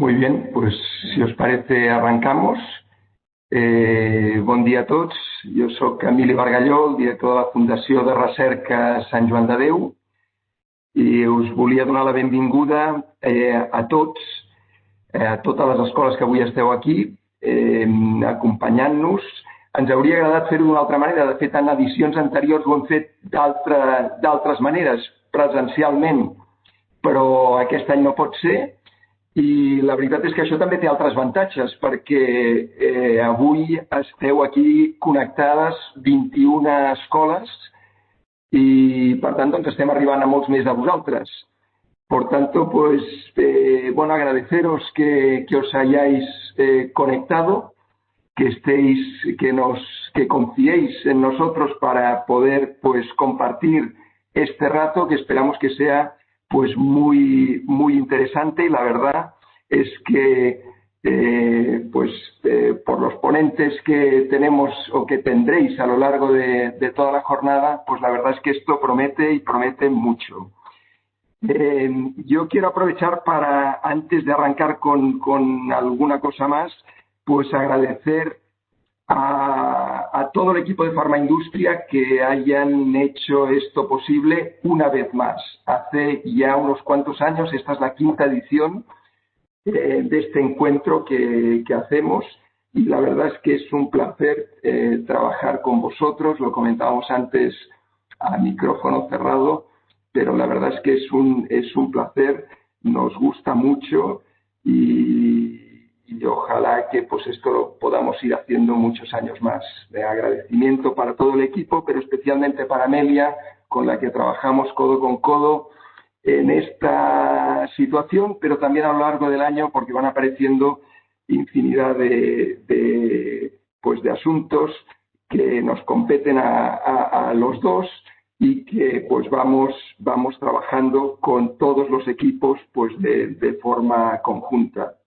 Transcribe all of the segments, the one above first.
Muy bien, pues si os parece arrancamos. Bon dia a tots. Jo soc Emili Bargalló, el director de la Fundació de Recerca Sant Joan de Déu, i us volia donar la benvinguda a tots, a totes les escoles que avui esteu aquí, acompanyant-nos. Ens hauria agradat fer-ho d'una altra manera. De fet, en edicions anteriors ho hem fet d'altres maneres, presencialment, però aquest any no pot ser. I la veritat és que això també té altres avantatges, perquè avui esteu aquí connectades 21 escoles y, per tant, doncs, estem arribant a molts més de vosaltres. Por tanto, pues, agradeceros que os hayáis conectado, que confiéis en nosotros para poder, pues, compartir este rato que esperamos que sea, pues, muy interesante. Y la verdad es que, por los ponentes que tenemos o que tendréis a lo largo de toda la jornada, pues la verdad es que esto promete y promete mucho. Yo quiero aprovechar para, antes de arrancar con alguna cosa más, pues agradecer a todo el equipo de Farmaindustria que hayan hecho esto posible una vez más. Hace ya unos cuantos años, esta es la 5ª edición de este encuentro que hacemos, y la verdad es que es un placer trabajar con vosotros. Lo comentábamos antes a micrófono cerrado, pero la verdad es que es un placer, nos gusta mucho y ojalá que pues esto lo podamos ir haciendo muchos años más. De agradecimiento para todo el equipo, pero especialmente para Amelia, con la que trabajamos codo con codo en esta situación, pero también a lo largo del año, porque van apareciendo infinidad de asuntos que nos competen a los dos, y que pues vamos trabajando con todos los equipos pues de forma conjunta.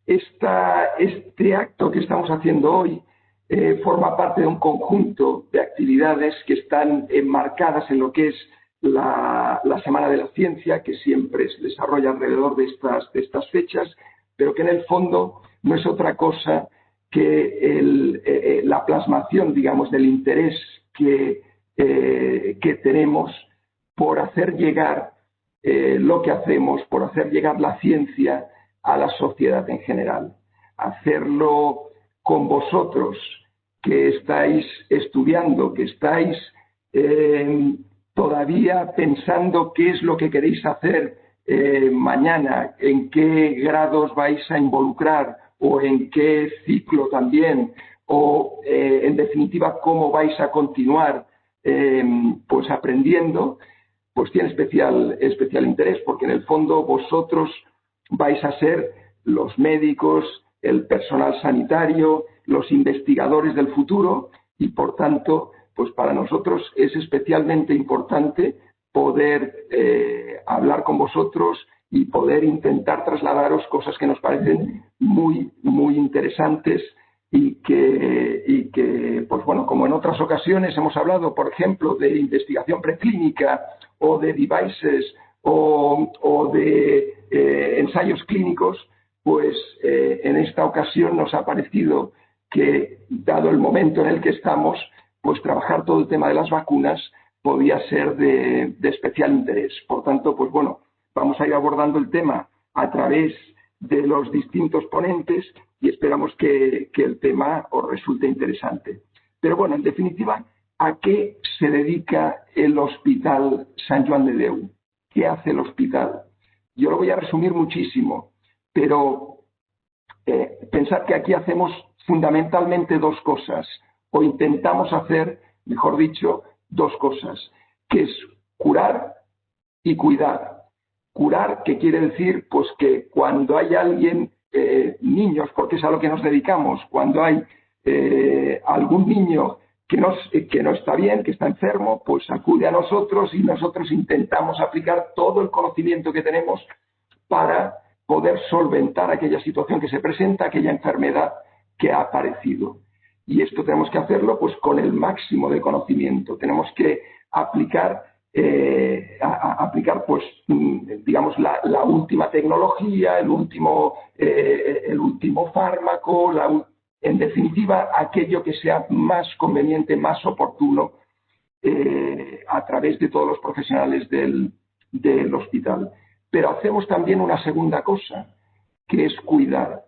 Este acto que estamos haciendo hoy forma parte de un conjunto de actividades que están enmarcadas en lo que es la Semana de la Ciencia, que siempre se desarrolla alrededor de estas fechas, pero que en el fondo no es otra cosa que la plasmación, digamos, del interés que tenemos por hacer llegar lo que hacemos, por hacer llegar la ciencia a la sociedad en general. Hacerlo con vosotros, que estáis estudiando, que estáis todavía pensando qué es lo que queréis hacer mañana, en qué grados vais a involucrar, o en qué ciclo también, o en definitiva cómo vais a continuar pues aprendiendo, pues tiene especial interés, porque en el fondo vosotros vais a ser los médicos, el personal sanitario, los investigadores del futuro, y por tanto, pues para nosotros es especialmente importante poder hablar con vosotros y poder intentar trasladaros cosas que nos parecen muy interesantes, y que pues bueno, como en otras ocasiones hemos hablado, por ejemplo, de investigación preclínica o de devices o de ensayos clínicos, pues en esta ocasión nos ha parecido que, dado el momento en el que estamos, pues trabajar todo el tema de las vacunas podía ser de especial interés. Por tanto, pues bueno, vamos a ir abordando el tema a través de los distintos ponentes y esperamos que el tema os resulte interesante. Pero bueno, en definitiva, ¿a qué se dedica el Hospital Sant Joan de Déu? ¿Qué hace el hospital? Yo lo voy a resumir muchísimo, pero pensad que aquí hacemos fundamentalmente dos cosas, o intentamos hacer, mejor dicho, dos cosas, que es curar y cuidar. Curar, que quiere decir pues que cuando hay alguien, niños, porque es a lo que nos dedicamos, cuando hay algún niño que no está bien, que está enfermo, pues acude a nosotros y nosotros intentamos aplicar todo el conocimiento que tenemos para poder solventar aquella situación que se presenta, aquella enfermedad que ha aparecido. Y esto tenemos que hacerlo pues con el máximo de conocimiento. Tenemos que aplicar aplicar, pues, digamos, la última tecnología, el último fármaco, en definitiva, aquello que sea más conveniente, más oportuno a través de todos los profesionales del hospital. Pero hacemos también una segunda cosa, que es cuidar.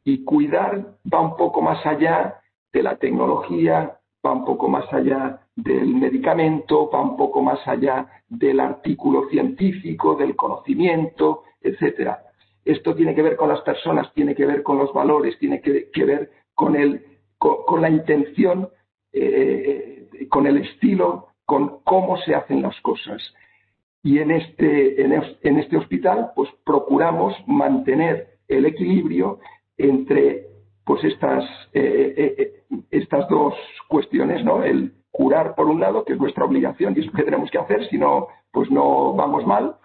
Y cuidar va un poco más allá de la tecnología, va un poco más allá del medicamento, va un poco más allá del artículo científico, del conocimiento, etcétera. Esto tiene que ver con las personas, tiene que ver con los valores, tiene que ver con la intención, con el estilo, con cómo se hacen las cosas. Y en este hospital, pues procuramos mantener el equilibrio entre pues estas dos cuestiones, ¿no? El curar por un lado, que es nuestra obligación y es lo que tenemos que hacer, si no, pues no vamos mal,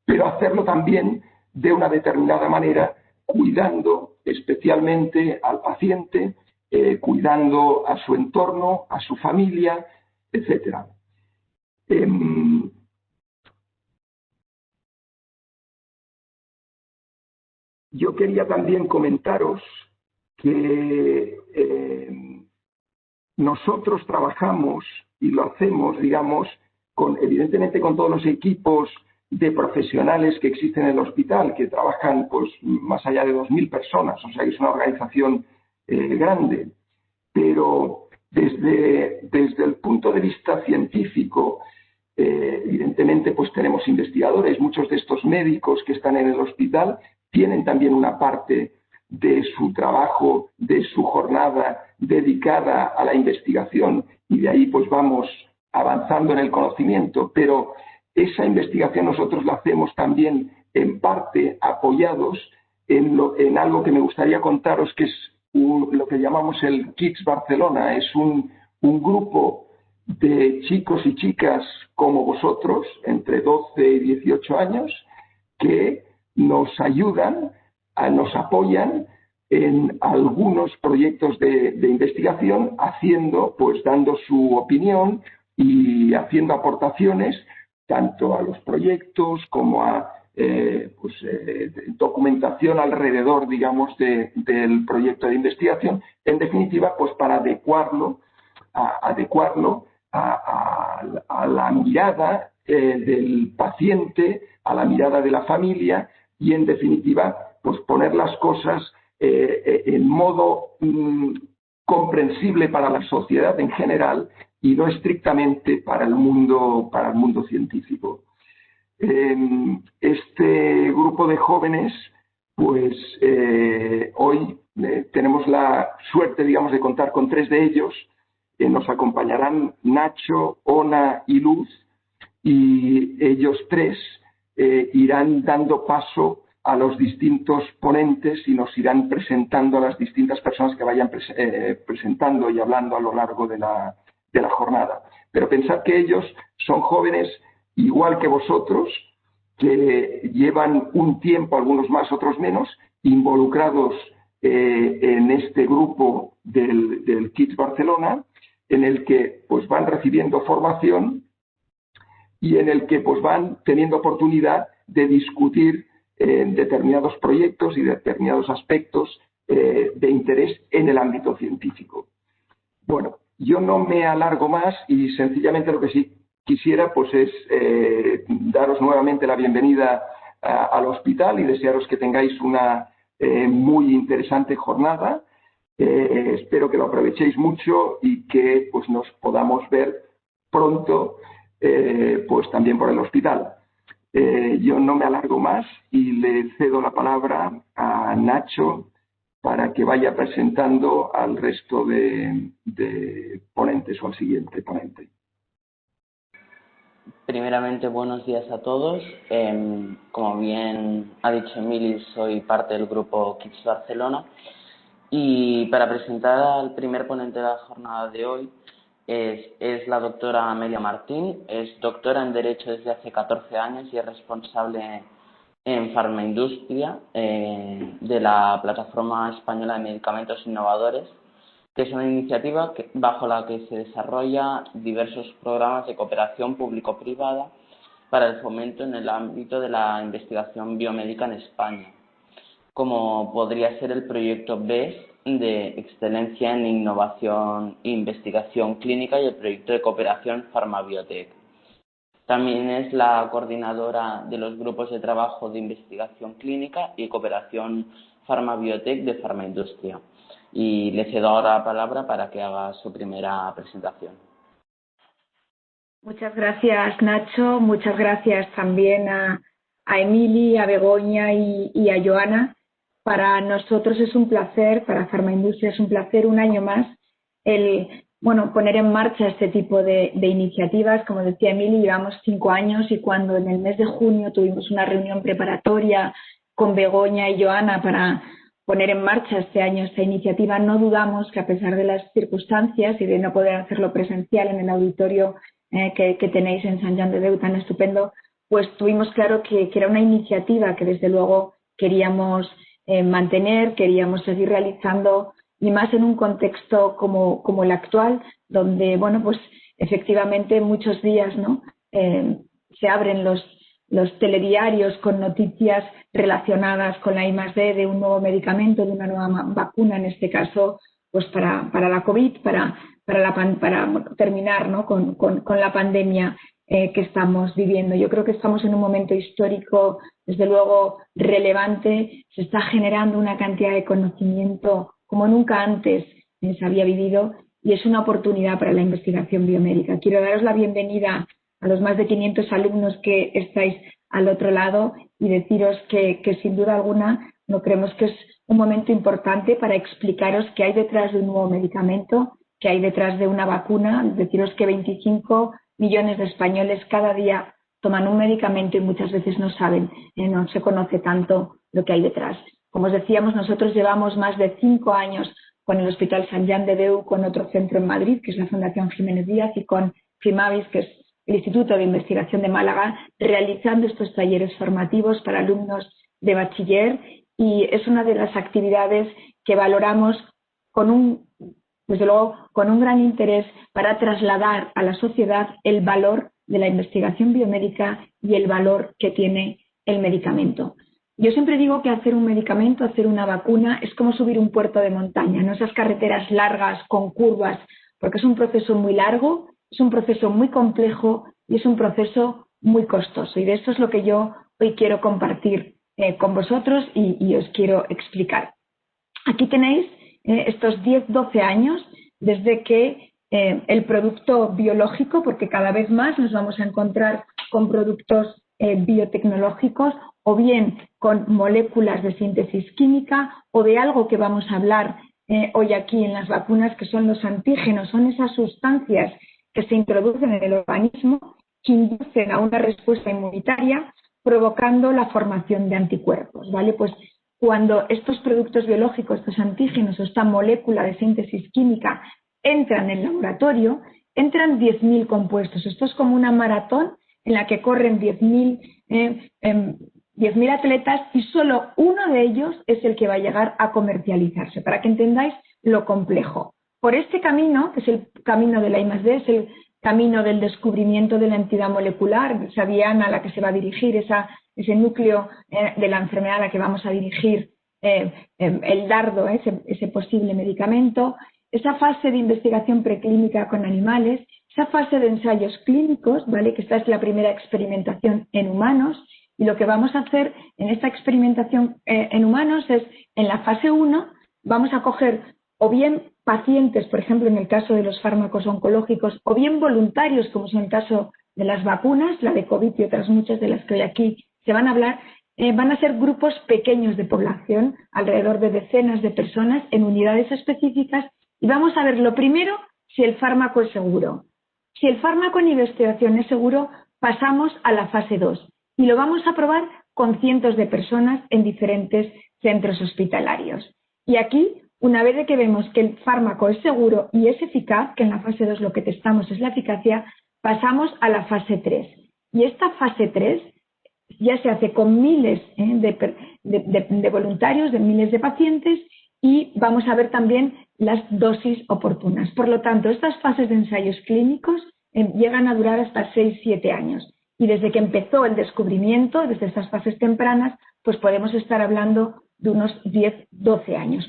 pero hacerlo también de una determinada manera, cuidando especialmente al paciente, cuidando a su entorno, a su familia, etcétera. Yo quería también comentaros que nosotros trabajamos y lo hacemos, digamos, evidentemente con todos los equipos de profesionales que existen en el hospital, que trabajan pues más allá de 2.000 personas, o sea, es una organización grande. Pero desde el punto de vista científico, evidentemente pues tenemos investigadores, muchos de estos médicos que están en el hospital tienen también una parte de su trabajo, de su jornada dedicada a la investigación y de ahí pues vamos avanzando en el conocimiento, pero esa investigación nosotros la hacemos también en parte apoyados en algo que me gustaría contaros, que es lo que llamamos el Kids Barcelona. Es un grupo de chicos y chicas como vosotros, entre 12 y 18 años, que nos ayudan, nos apoyan en algunos proyectos de investigación, dando su opinión y haciendo aportaciones tanto a los proyectos como a documentación alrededor, digamos, del proyecto de investigación, en definitiva, pues para adecuarlo a la mirada del paciente, a la mirada de la familia y, en definitiva, pues poner las cosas en modo comprensible para la sociedad en general y no estrictamente para el mundo científico. Este grupo de jóvenes, pues hoy tenemos la suerte, digamos, de contar con 3 de ellos. Nos acompañarán Nacho, Ona y Luz, y ellos 3 irán dando paso a los distintos ponentes y nos irán presentando a las distintas personas que vayan presentando y hablando a lo largo de la jornada. Pero pensad que ellos son jóvenes igual que vosotros, que llevan un tiempo, algunos más, otros menos, involucrados en este grupo del Kids Barcelona, en el que pues van recibiendo formación y en el que pues van teniendo oportunidad de discutir determinados proyectos y determinados aspectos de interés en el ámbito científico. Bueno, yo no me alargo más y sencillamente lo que sí quisiera pues es daros nuevamente la bienvenida al hospital y desearos que tengáis una muy interesante jornada. Espero que lo aprovechéis mucho y que pues nos podamos ver pronto pues también por el hospital. Yo no me alargo más y le cedo la palabra a Nacho para que vaya presentando al resto de ponentes o al siguiente ponente. Primeramente, buenos días a todos. Como bien ha dicho Emili, soy parte del grupo Kids Barcelona y para presentar al primer ponente de la jornada de hoy es la doctora Amelia Martín. Es doctora en Derecho desde hace 14 años y es responsable en farmaindustria de la Plataforma Española de Medicamentos Innovadores que es una iniciativa bajo la que se desarrolla diversos programas de cooperación público-privada para el fomento en el ámbito de la investigación biomédica en España, como podría ser el proyecto BES de Excelencia en Innovación e Investigación Clínica y el proyecto de cooperación Pharmabiotech. También es la coordinadora de los grupos de trabajo de investigación clínica y cooperación Pharmabiotech de Farmaindustria. Y le cedo ahora la palabra para que haga su primera presentación. Muchas gracias, Nacho. Muchas gracias también a Emili, a Begoña y a Joana. Para nosotros es un placer, para Farmaindustria es un placer un año más poner en marcha este tipo de iniciativas. Como decía Emili, llevamos 5 años y cuando en el mes de junio tuvimos una reunión preparatoria con Begoña y Joana para poner en marcha este año esta iniciativa, no dudamos que a pesar de las circunstancias y de no poder hacerlo presencial en el auditorio que tenéis en Sant Jan de Déu tan estupendo, pues tuvimos claro que era una iniciativa que desde luego queríamos mantener, queríamos seguir realizando, y más en un contexto como el actual, donde pues efectivamente muchos días se abren los telediarios con noticias relacionadas con la I+D de un nuevo medicamento, de una nueva vacuna, en este caso pues para la COVID, para terminar con la pandemia que estamos viviendo. Yo creo que estamos en un momento histórico, desde luego relevante. Se está generando una cantidad de conocimiento como nunca antes se había vivido y es una oportunidad para la investigación biomédica. Quiero daros la bienvenida a los más de 500 alumnos que estáis al otro lado y deciros que sin duda alguna no creemos que es un momento importante para explicaros qué hay detrás de un nuevo medicamento, qué hay detrás de una vacuna. Deciros que 25 millones de españoles cada día toman un medicamento y muchas veces no saben, no se conoce tanto lo que hay detrás. Como os decíamos, nosotros llevamos más de 5 años con el Hospital Sant Jan de Déu, con otro centro en Madrid, que es la Fundación Jiménez Díaz, y con FIMAVIS, que es el Instituto de Investigación de Málaga, realizando estos talleres formativos para alumnos de bachiller, y es una de las actividades que valoramos desde luego con un gran interés para trasladar a la sociedad el valor de la investigación biomédica y el valor que tiene el medicamento. Yo siempre digo que hacer un medicamento, hacer una vacuna, es como subir un puerto de montaña, no esas carreteras largas con curvas, porque es un proceso muy largo, es un proceso muy complejo y es un proceso muy costoso. Y de esto es lo que yo hoy quiero compartir con vosotros y os quiero explicar. Aquí tenéis estos 10-12 años desde que el producto biológico, porque cada vez más nos vamos a encontrar con productos biotecnológicos o bien con moléculas de síntesis química o de algo que vamos a hablar hoy aquí en las vacunas, que son los antígenos, son esas sustancias que se introducen en el organismo que inducen a una respuesta inmunitaria provocando la formación de anticuerpos, ¿vale? Pues cuando estos productos biológicos, estos antígenos o esta molécula de síntesis química entran en el laboratorio, entran 10.000 compuestos. Esto es como una maratón en la que corren 10.000 atletas y solo uno de ellos es el que va a llegar a comercializarse, para que entendáis lo complejo. Por este camino, que es el camino de la I+D, es el camino del descubrimiento de la entidad molecular, esa diana a la que se va a dirigir, ese núcleo de la enfermedad a la que vamos a dirigir el dardo, ese posible medicamento, esa fase de investigación preclínica con animales, esa fase de ensayos clínicos, ¿vale? Que esta es la primera experimentación en humanos, y lo que vamos a hacer en esta experimentación en humanos es, en la fase 1, vamos a coger o bien pacientes, por ejemplo en el caso de los fármacos oncológicos, o bien voluntarios, como es en el caso de las vacunas, la de COVID y otras muchas de las que hoy aquí se van a hablar, van a ser grupos pequeños de población, alrededor de decenas de personas en unidades específicas, y vamos a ver lo primero si el fármaco es seguro. Si el fármaco en investigación es seguro, pasamos a la fase 2 y lo vamos a probar con cientos de personas en diferentes centros hospitalarios. Y aquí, una vez de que vemos que el fármaco es seguro y es eficaz, que en la fase 2 lo que testamos es la eficacia, pasamos a la fase 3. Y esta fase 3 ya se hace con miles de voluntarios, de miles de pacientes, y vamos a ver también las dosis oportunas. Por lo tanto, estas fases de ensayos clínicos llegan a durar hasta 6-7 años. Y desde que empezó el descubrimiento, desde estas fases tempranas, pues podemos estar hablando de unos 10-12 años.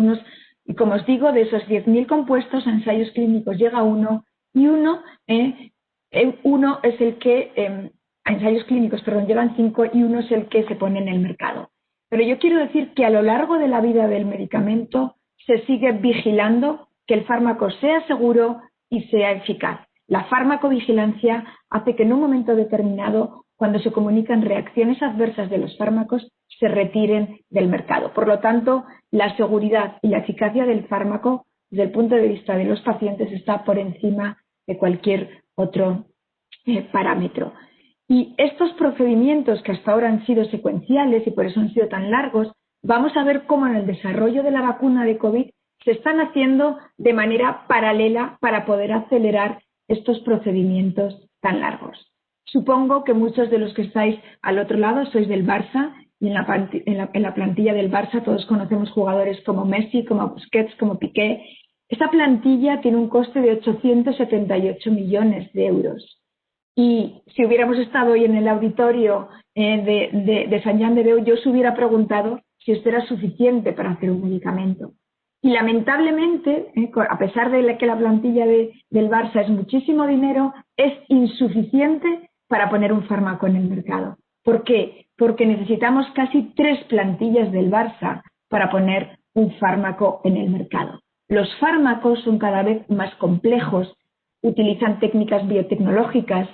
Y como os digo, de esos 10.000 compuestos a ensayos clínicos llega uno, y uno es el que, a ensayos clínicos, perdón, llegan 5 y uno es el que se pone en el mercado. Pero yo quiero decir que a lo largo de la vida del medicamento se sigue vigilando que el fármaco sea seguro y sea eficaz. La farmacovigilancia hace que en un momento determinado, cuando se comunican reacciones adversas de los fármacos, se retiren del mercado. Por lo tanto, la seguridad y la eficacia del fármaco, desde el punto de vista de los pacientes, está por encima de cualquier otro parámetro. Y estos procedimientos que hasta ahora han sido secuenciales y por eso han sido tan largos, vamos a ver cómo en el desarrollo de la vacuna de COVID se están haciendo de manera paralela para poder acelerar estos procedimientos tan largos. Supongo que muchos de los que estáis al otro lado sois del Barça y en la plantilla del Barça todos conocemos jugadores como Messi, como Busquets, como Piqué. Esta plantilla tiene un coste de 878 millones de euros. Y si hubiéramos estado hoy en el auditorio de Sant Jan de Déu, yo os hubiera preguntado si esto era suficiente para hacer un medicamento. Y lamentablemente, a pesar de que la plantilla del Barça es muchísimo dinero, es insuficiente para poner un fármaco en el mercado. ¿Por qué? Porque necesitamos casi 3 plantillas del Barça para poner un fármaco en el mercado. Los fármacos son cada vez más complejos, utilizan técnicas biotecnológicas,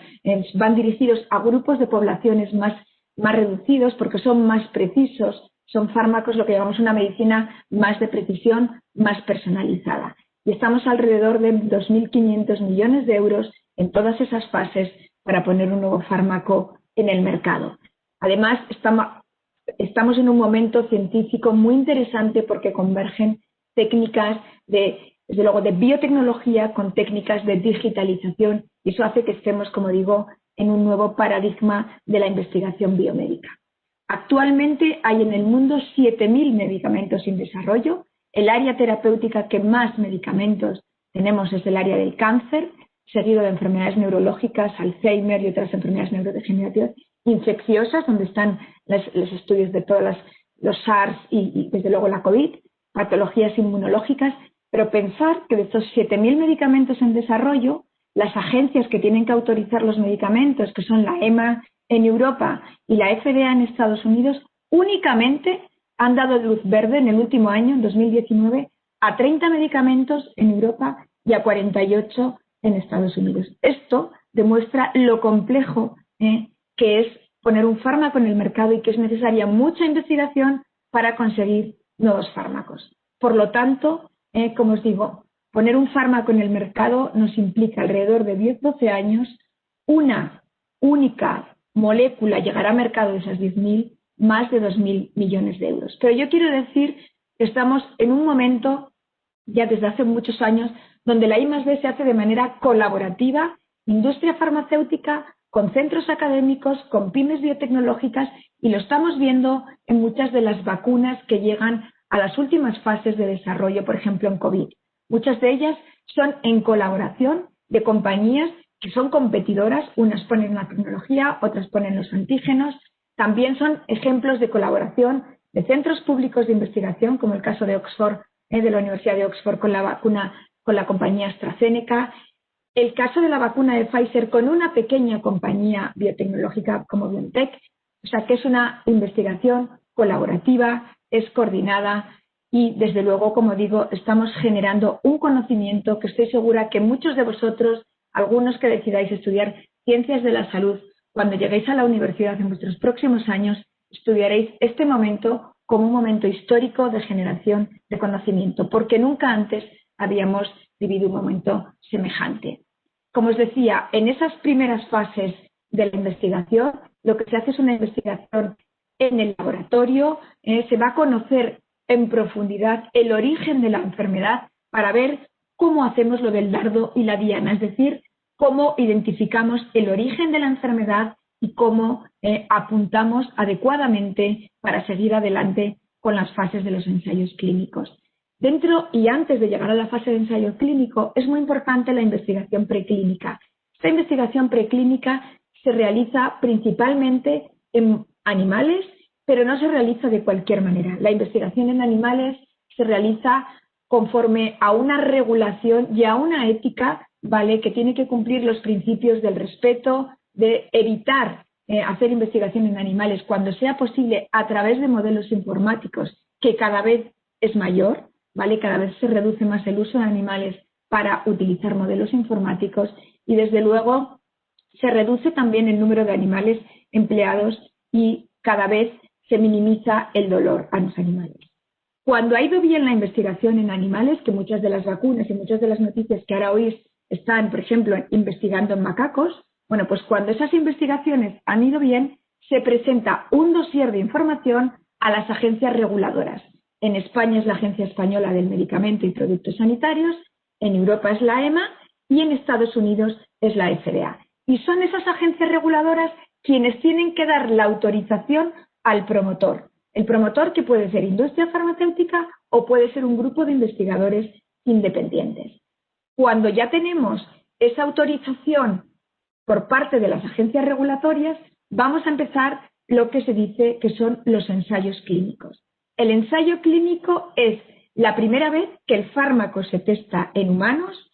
van dirigidos a grupos de poblaciones más reducidos porque son más precisos, son fármacos, lo que llamamos una medicina más de precisión, más personalizada. Y estamos alrededor de 2.500 millones de euros en todas esas fases para poner un nuevo fármaco en el mercado. Además, estamos en un momento científico muy interesante porque convergen técnicas desde luego de biotecnología con técnicas de digitalización y eso hace que estemos, como digo, en un nuevo paradigma de la investigación biomédica. Actualmente hay en el mundo 7.000 medicamentos en desarrollo. El área terapéutica que más medicamentos tenemos es el área del cáncer, seguido de enfermedades neurológicas, Alzheimer y otras enfermedades neurodegenerativas, infecciosas, donde están los estudios de todos los SARS y desde luego la COVID, patologías inmunológicas, pero pensar que de estos 7.000 medicamentos en desarrollo, las agencias que tienen que autorizar los medicamentos, que son la EMA en Europa y la FDA en Estados Unidos, únicamente han dado luz verde en el último año, en 2019, a 30 medicamentos en Europa y a 48 en Estados Unidos. Esto demuestra lo complejo que es poner un fármaco en el mercado y que es necesaria mucha investigación para conseguir nuevos fármacos. Por lo tanto, como os digo, poner un fármaco en el mercado nos implica alrededor de 10-12 años, una única molécula llegará a mercado de esas 10.000, más de 2.000 millones de euros. Pero yo quiero decir que estamos en un momento, ya desde hace muchos años, donde la I+D se hace de manera colaborativa, industria farmacéutica, con centros académicos, con pymes biotecnológicas, y lo estamos viendo en muchas de las vacunas que llegan a las últimas fases de desarrollo, por ejemplo en COVID. Muchas de ellas son en colaboración de compañías que son competidoras, unas ponen la tecnología, otras ponen los antígenos. También son ejemplos de colaboración de centros públicos de investigación, como el caso de Oxford, de la Universidad de Oxford con la vacuna, con la compañía AstraZeneca. El caso de la vacuna de Pfizer con una pequeña compañía biotecnológica como BioNTech, o sea que es una investigación colaborativa, es coordinada y desde luego, como digo, estamos generando un conocimiento que estoy segura que muchos de vosotros, algunos que decidáis estudiar ciencias de la salud, cuando lleguéis a la universidad en vuestros próximos años, estudiaréis este momento como un momento histórico de generación de conocimiento, porque nunca antes habíamos vivido un momento semejante. Como os decía, en esas primeras fases de la investigación, lo que se hace es una investigación en el laboratorio, se va a conocer en profundidad el origen de la enfermedad para ver cómo hacemos lo del dardo y la diana, es decir, cómo identificamos el origen de la enfermedad y cómo apuntamos adecuadamente para seguir adelante con las fases de los ensayos clínicos. Dentro y antes de llegar a la fase de ensayo clínico es muy importante la investigación preclínica. Esta investigación preclínica se realiza principalmente en animales, pero no se realiza de cualquier manera. La investigación en animales se realiza conforme a una regulación y a una ética, ¿vale?, que tiene que cumplir los principios del respeto, de evitar hacer investigación en animales cuando sea posible a través de modelos informáticos, que cada vez es mayor, ¿vale? Cada vez se reduce más el uso de animales para utilizar modelos informáticos y, desde luego, se reduce también el número de animales empleados y cada vez se minimiza el dolor a los animales. Cuando ha ido bien la investigación en animales, que muchas de las vacunas y muchas de las noticias que ahora oís están, por ejemplo, investigando en macacos, bueno, pues cuando esas investigaciones han ido bien, se presenta un dossier de información a las agencias reguladoras. En España es la Agencia Española del Medicamento y Productos Sanitarios, en Europa es la EMA y en Estados Unidos es la FDA. Y son esas agencias reguladoras quienes tienen que dar la autorización al promotor. El promotor, que puede ser industria farmacéutica o puede ser un grupo de investigadores independientes. Cuando ya tenemos esa autorización por parte de las agencias regulatorias, vamos a empezar lo que se dice que son los ensayos clínicos. El ensayo clínico es la primera vez que el fármaco se testa en humanos.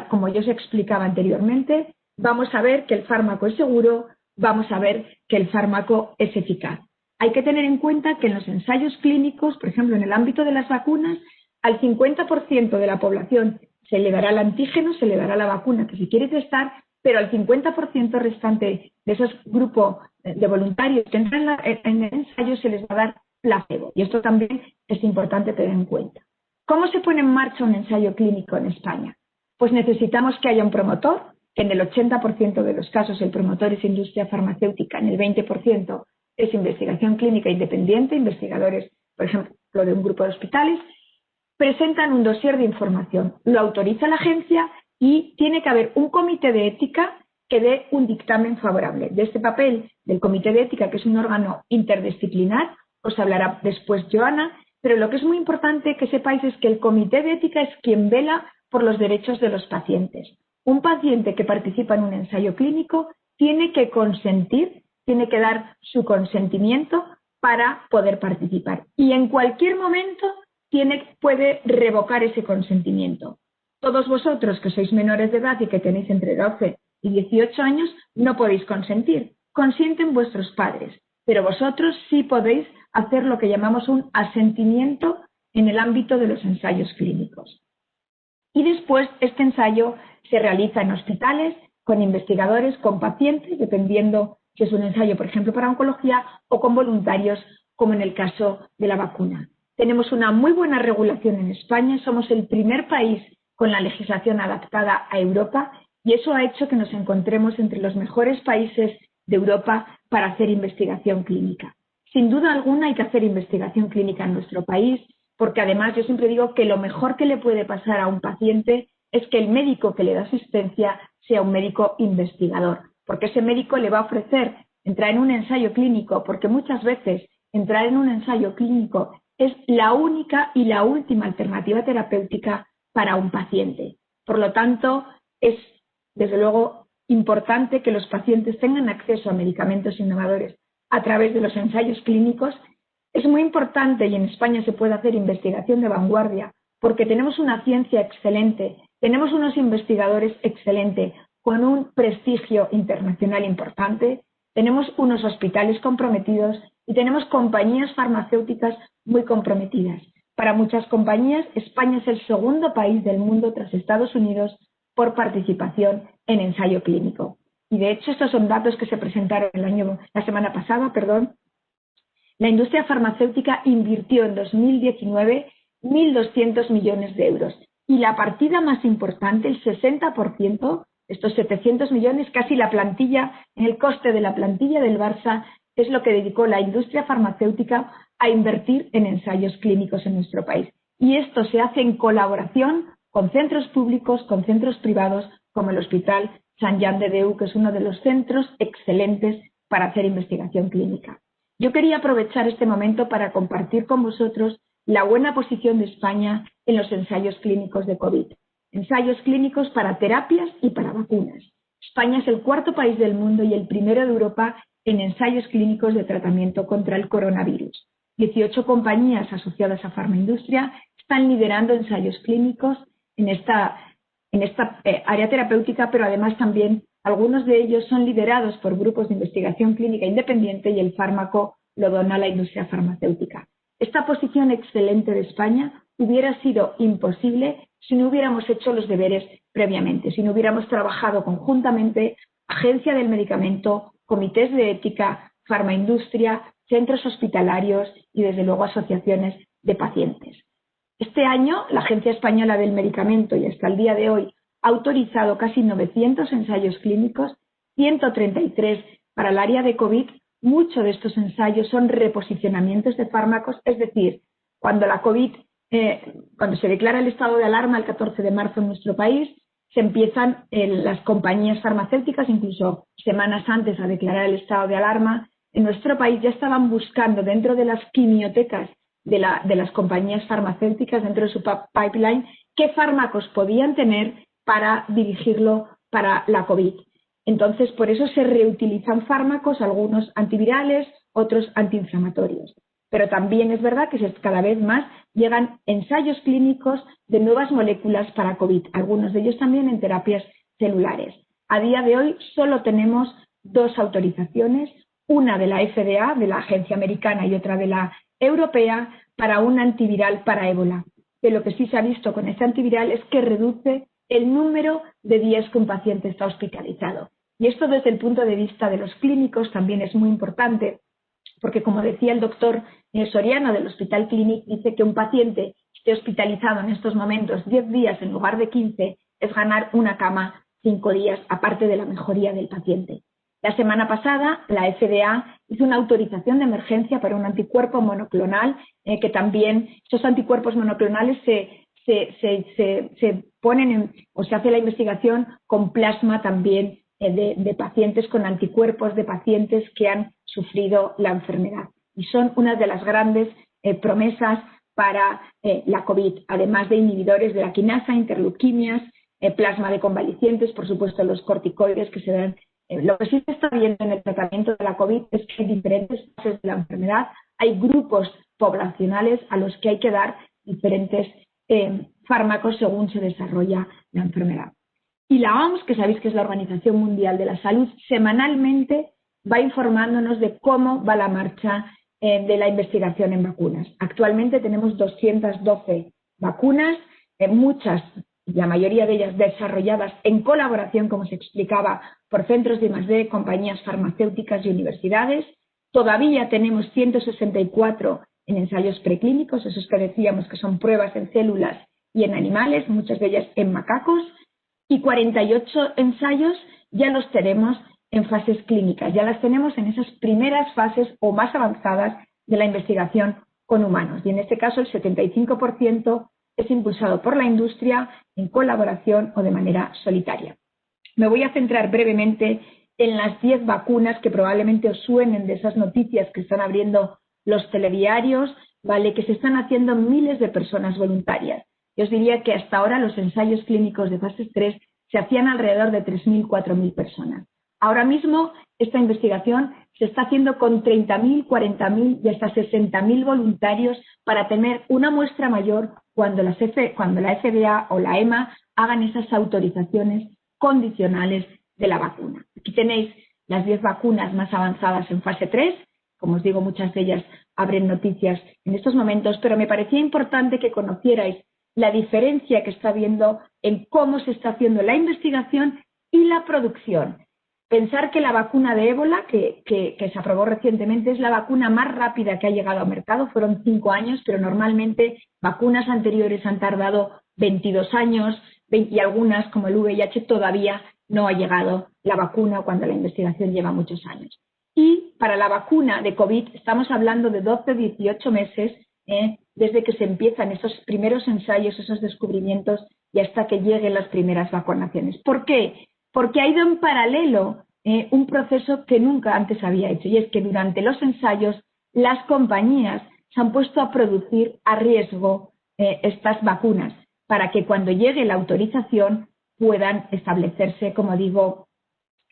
Como yo os explicaba anteriormente, vamos a ver que el fármaco es seguro, vamos a ver que el fármaco es eficaz. Hay que tener en cuenta que en los ensayos clínicos, por ejemplo, en el ámbito de las vacunas, al 50% de la población se le dará el antígeno, se le dará la vacuna que se quiere testar, pero al 50% restante de esos grupos de voluntarios que entran en el ensayo se les va a dar placebo. Y esto también es importante tener en cuenta. ¿Cómo se pone en marcha un ensayo clínico en España? Pues necesitamos que haya un promotor, que en el 80% de los casos el promotor es industria farmacéutica, en el 20% es investigación clínica independiente, investigadores, por ejemplo, de un grupo de hospitales, presentan un dossier de información, lo autoriza la agencia y tiene que haber un comité de ética que dé un dictamen favorable. De este papel del comité de ética, que es un órgano interdisciplinar, os hablará después Joana, pero lo que es muy importante que sepáis es que el comité de ética es quien vela por los derechos de los pacientes. Un paciente que participa en un ensayo clínico tiene que consentir, tiene que dar su consentimiento para poder participar. Y en cualquier momento puede revocar ese consentimiento. Todos vosotros que sois menores de edad y que tenéis entre 12 y 18 años no podéis consentir. Consienten vuestros padres, pero vosotros sí podéis hacer lo que llamamos un asentimiento en el ámbito de los ensayos clínicos. Y después este ensayo se realiza en hospitales, con investigadores, con pacientes, dependiendo si es un ensayo, por ejemplo, para oncología, o con voluntarios, como en el caso de la vacuna. Tenemos una muy buena regulación en España, somos el primer país con la legislación adaptada a Europa y eso ha hecho que nos encontremos entre los mejores países de Europa para hacer investigación clínica. Sin duda alguna hay que hacer investigación clínica en nuestro país, porque además yo siempre digo que lo mejor que le puede pasar a un paciente es que el médico que le da asistencia sea un médico investigador, porque ese médico le va a ofrecer entrar en un ensayo clínico, porque muchas veces entrar en un ensayo clínico es la única y la última alternativa terapéutica para un paciente. Por lo tanto, es desde luego importante que los pacientes tengan acceso a medicamentos innovadores a través de los ensayos clínicos. Es muy importante, y en España se puede hacer investigación de vanguardia, porque tenemos una ciencia excelente, tenemos unos investigadores excelentes, con un prestigio internacional importante, tenemos unos hospitales comprometidos y tenemos compañías farmacéuticas muy comprometidas. Para muchas compañías, España es el segundo país del mundo tras Estados Unidos por participación en ensayo clínico. Y de hecho, estos son datos que se presentaron la semana pasada. La industria farmacéutica invirtió en 2019 1.200 millones de euros. Y la partida más importante, el 60%, estos 700 millones, casi la plantilla, el coste de la plantilla del Barça, es lo que dedicó la industria farmacéutica a invertir en ensayos clínicos en nuestro país. Y esto se hace en colaboración con centros públicos, con centros privados, como el Hospital Sant Jan de Déu, que es uno de los centros excelentes para hacer investigación clínica. Yo quería aprovechar este momento para compartir con vosotros la buena posición de España en los ensayos clínicos de COVID. Ensayos clínicos para terapias y para vacunas. España es el cuarto país del mundo y el primero de Europa en ensayos clínicos de tratamiento contra el coronavirus. 18 compañías asociadas a farmaindustria están liderando ensayos clínicos en esta área terapéutica, pero además también algunos de ellos son liderados por grupos de investigación clínica independiente y el fármaco lo dona la industria farmacéutica. Esta posición excelente de España hubiera sido imposible si no hubiéramos hecho los deberes previamente, si no hubiéramos trabajado conjuntamente Agencia del Medicamento, comités de ética, farmaindustria, centros hospitalarios y desde luego asociaciones de pacientes. Este año la Agencia Española del Medicamento y hasta el día de hoy ha autorizado casi 900 ensayos clínicos, 133 para el área de COVID. Muchos de estos ensayos son reposicionamientos de fármacos, es decir, cuando cuando se declara el estado de alarma el 14 de marzo en nuestro país, se empiezan las compañías farmacéuticas, incluso semanas antes a declarar el estado de alarma, en nuestro país ya estaban buscando dentro de las quimiotecas de las compañías farmacéuticas, dentro de su pipeline, qué fármacos podían tener para dirigirlo para la COVID. Entonces, por eso se reutilizan fármacos, algunos antivirales, otros antiinflamatorios. Pero también es verdad que cada vez más llegan ensayos clínicos de nuevas moléculas para COVID, algunos de ellos también en terapias celulares. A día de hoy solo tenemos 2 autorizaciones, una de la FDA, de la agencia americana, y otra de la europea, para un antiviral para ébola. De lo que sí se ha visto con este antiviral es que reduce el número de días que un paciente está hospitalizado. Y esto desde el punto de vista de los clínicos también es muy importante, porque como decía el doctor Soriano del Hospital Clínic, dice que un paciente esté hospitalizado en estos momentos 10 días en lugar de 15 es ganar una cama 5 días, aparte de la mejoría del paciente. La semana pasada la FDA hizo una autorización de emergencia para un anticuerpo monoclonal, que también esos anticuerpos monoclonales se ponen o se hace la investigación con plasma también de pacientes con anticuerpos, de pacientes que han sufrido la enfermedad. Y son una de las grandes promesas para la COVID, además de inhibidores de la quinasa, interleuquimias, plasma de convalecientes, por supuesto los corticoides que se dan. Lo que sí se está viendo en el tratamiento de la COVID es que en diferentes fases de la enfermedad hay grupos poblacionales a los que hay que dar diferentes fármacos según se desarrolla la enfermedad. Y la OMS, que sabéis que es la Organización Mundial de la Salud, semanalmente va informándonos de cómo va la marcha de la investigación en vacunas. Actualmente tenemos 212 vacunas, muchas, la mayoría de ellas desarrolladas en colaboración, como se explicaba, por centros de I+D, compañías farmacéuticas y universidades. Todavía tenemos 164 en ensayos preclínicos, esos que decíamos que son pruebas en células y en animales, muchas de ellas en macacos, y 48 ensayos ya los tenemos en fases clínicas, ya las tenemos en esas primeras fases o más avanzadas de la investigación con humanos. Y en este caso el 75% es impulsado por la industria en colaboración o de manera solitaria. Me voy a centrar brevemente en las 10 vacunas que probablemente os suenen de esas noticias que están abriendo los telediarios, ¿vale? Que se están haciendo miles de personas voluntarias. Yo os diría que hasta ahora los ensayos clínicos de fase 3 se hacían alrededor de 3.000, 4.000 personas. Ahora mismo esta investigación se está haciendo con 30.000, 40.000 y hasta 60.000 voluntarios para tener una muestra mayor cuando la FDA o la EMA hagan esas autorizaciones condicionales de la vacuna. Aquí tenéis las 10 vacunas más avanzadas en fase 3. Como os digo, muchas de ellas abren noticias en estos momentos, pero me parecía importante que conocierais la diferencia que está habiendo en cómo se está haciendo la investigación y la producción. Pensar que la vacuna de ébola, que se aprobó recientemente, es la vacuna más rápida que ha llegado al mercado. Fueron 5 años, pero normalmente vacunas anteriores han tardado 22 años y algunas, como el VIH, todavía no ha llegado la vacuna cuando la investigación lleva muchos años. Y para la vacuna de COVID estamos hablando de 12-18 meses desde que se empiezan esos primeros ensayos, esos descubrimientos y hasta que lleguen las primeras vacunaciones. ¿Por qué? Porque ha ido en paralelo un proceso que nunca antes había hecho, y es que durante los ensayos las compañías se han puesto a producir a riesgo estas vacunas para que cuando llegue la autorización puedan establecerse, como digo,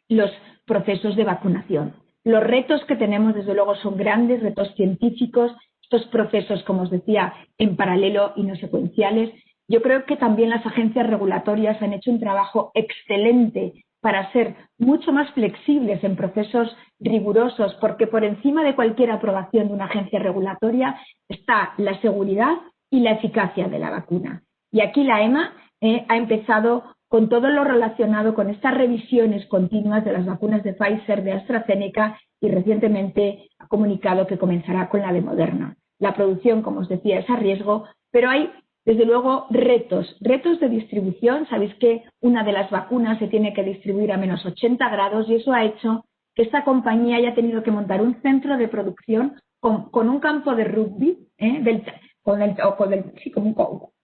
los procesos de vacunación. Los retos que tenemos, desde luego, son grandes, retos científicos, estos procesos, como os decía, en paralelo y no secuenciales. Yo creo que también las agencias regulatorias han hecho un trabajo excelente para ser mucho más flexibles en procesos rigurosos, porque por encima de cualquier aprobación de una agencia regulatoria está la seguridad y la eficacia de la vacuna. Y aquí la EMA ha empezado con todo lo relacionado con estas revisiones continuas de las vacunas de Pfizer, de AstraZeneca, y recientemente ha comunicado que comenzará con la de Moderna. La producción, como os decía, es a riesgo, pero hay, desde luego, retos de distribución. Sabéis que una de las vacunas se tiene que distribuir a menos 80 grados y eso ha hecho que esta compañía haya tenido que montar un centro de producción con un campo de rugby,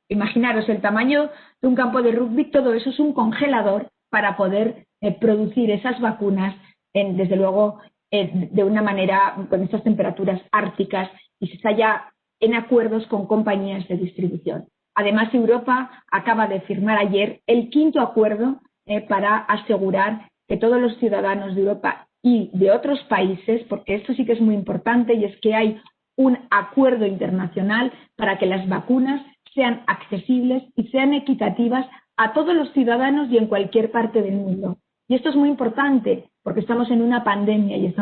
imaginaros el tamaño de un campo de rugby. Todo eso es un congelador para poder producir esas vacunas, desde luego, de una manera con estas temperaturas árticas, y se está ya en acuerdos con compañías de distribución. Además, Europa acaba de firmar ayer el 5º acuerdo para asegurar que todos los ciudadanos de Europa y de otros países, porque esto sí que es muy importante, y es que hay un acuerdo internacional para que las vacunas sean accesibles y sean equitativas a todos los ciudadanos y en cualquier parte del mundo. Y esto es muy importante porque estamos en una pandemia y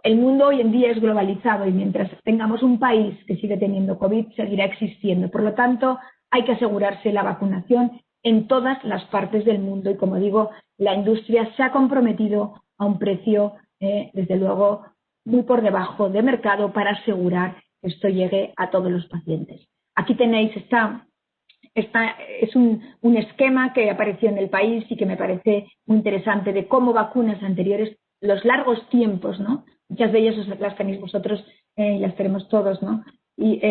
el mundo hoy en día es globalizado, y mientras tengamos un país que sigue teniendo COVID, seguirá existiendo. Por lo tanto, hay que asegurarse la vacunación en todas las partes del mundo, y como digo, la industria se ha comprometido a un precio, desde luego, muy por debajo de mercado para asegurar que esto llegue a todos los pacientes. Aquí tenéis es un esquema que apareció en El País y que me parece muy interesante, de cómo vacunas anteriores, los largos tiempos, ¿no? Muchas de ellas las tenéis vosotros y las tenemos todos, ¿no? Y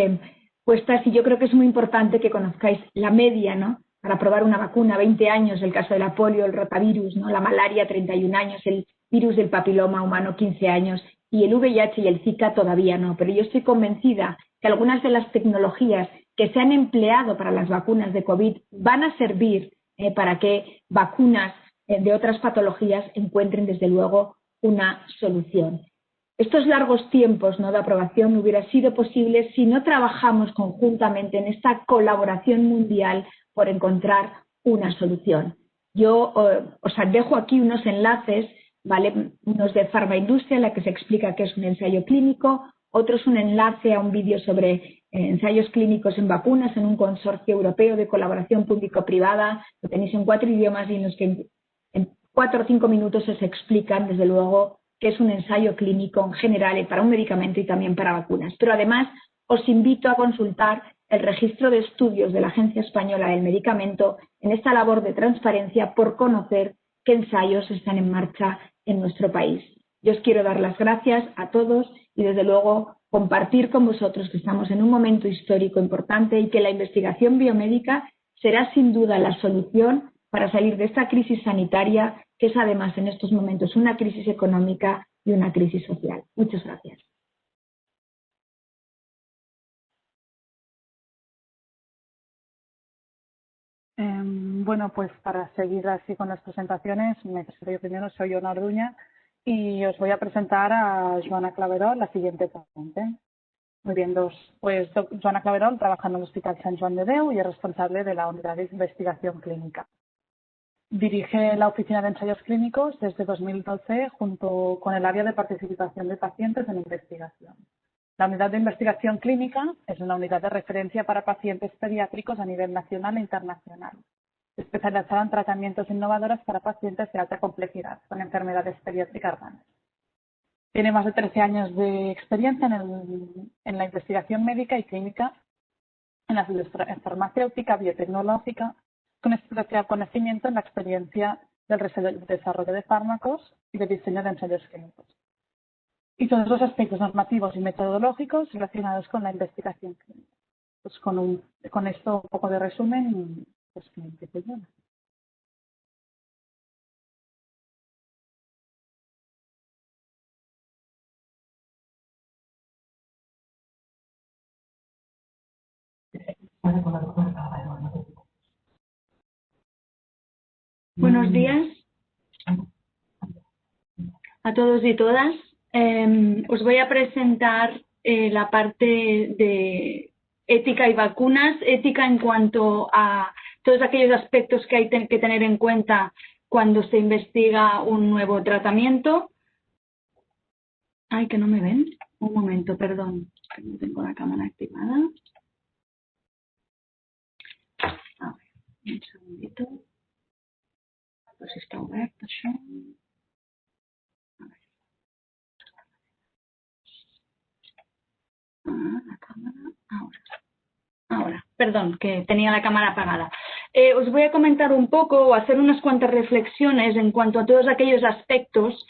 puestas, y yo creo que es muy importante que conozcáis la media, ¿no? Para probar una vacuna, 20 años, el caso de la polio, el rotavirus, ¿no? La malaria, 31 años, el virus del papiloma humano, 15 años, y el VIH y el Zika todavía no. Pero yo estoy convencida que algunas de las tecnologías que se han empleado para las vacunas de COVID van a servir para que vacunas de otras patologías encuentren, desde luego, una solución. Estos largos tiempos, ¿no?, de aprobación no hubiera sido posible si no trabajamos conjuntamente en esta colaboración mundial por encontrar una solución. Yo os dejo aquí unos enlaces, ¿vale? Unos de Farmaindustria, en la que se explica qué es un ensayo clínico, otros un enlace a un vídeo sobre ensayos clínicos en vacunas en un consorcio europeo de colaboración público-privada. Lo tenéis en 4 idiomas y en los que en 4 o 5 minutos os explican, desde luego, qué es un ensayo clínico en general para un medicamento y también para vacunas. Pero además os invito a consultar el registro de estudios de la Agencia Española del Medicamento en esta labor de transparencia por conocer qué ensayos están en marcha en nuestro país. Yo os quiero dar las gracias a todos y, desde luego, compartir con vosotros que estamos en un momento histórico importante y que la investigación biomédica será sin duda la solución para salir de esta crisis sanitaria, que es además en estos momentos una crisis económica y una crisis social. Muchas gracias. Bueno, pues para seguir así con las presentaciones, me presento yo primero, soy Ona Orduña y os voy a presentar a Joana Claverol, la siguiente ponente. Muy bien, Joana Claverol trabaja en el Hospital Sant Joan de Déu y es responsable de la unidad de investigación clínica. Dirige la Oficina de Ensayos Clínicos desde 2012 junto con el área de participación de pacientes en investigación. La unidad de investigación clínica es una unidad de referencia para pacientes pediátricos a nivel nacional e internacional, especializada en tratamientos innovadores para pacientes de alta complejidad con enfermedades pediátricas raras. Tiene más de 13 años de experiencia en la investigación médica y clínica, en la farmacéutica, biotecnológica, con especial conocimiento en la experiencia del desarrollo de fármacos y de diseño de ensayos clínicos, y todos los aspectos normativos y metodológicos relacionados con la investigación clínica. Pues con esto un poco de resumen, pues que empiezo yo. Buenos días a todos y todas. Os voy a presentar la parte de ética y vacunas, ética en cuanto a todos aquellos aspectos que hay que tener en cuenta cuando se investiga un nuevo tratamiento. Ay, que no me ven. Un momento, perdón, que no tengo la cámara activada. A ver, un segundito. Pues está abierto, això. A ver. La cámara, ahora, perdón, que tenía la cámara apagada. Os voy a comentar un poco o hacer unas cuantas reflexiones en cuanto a todos aquellos aspectos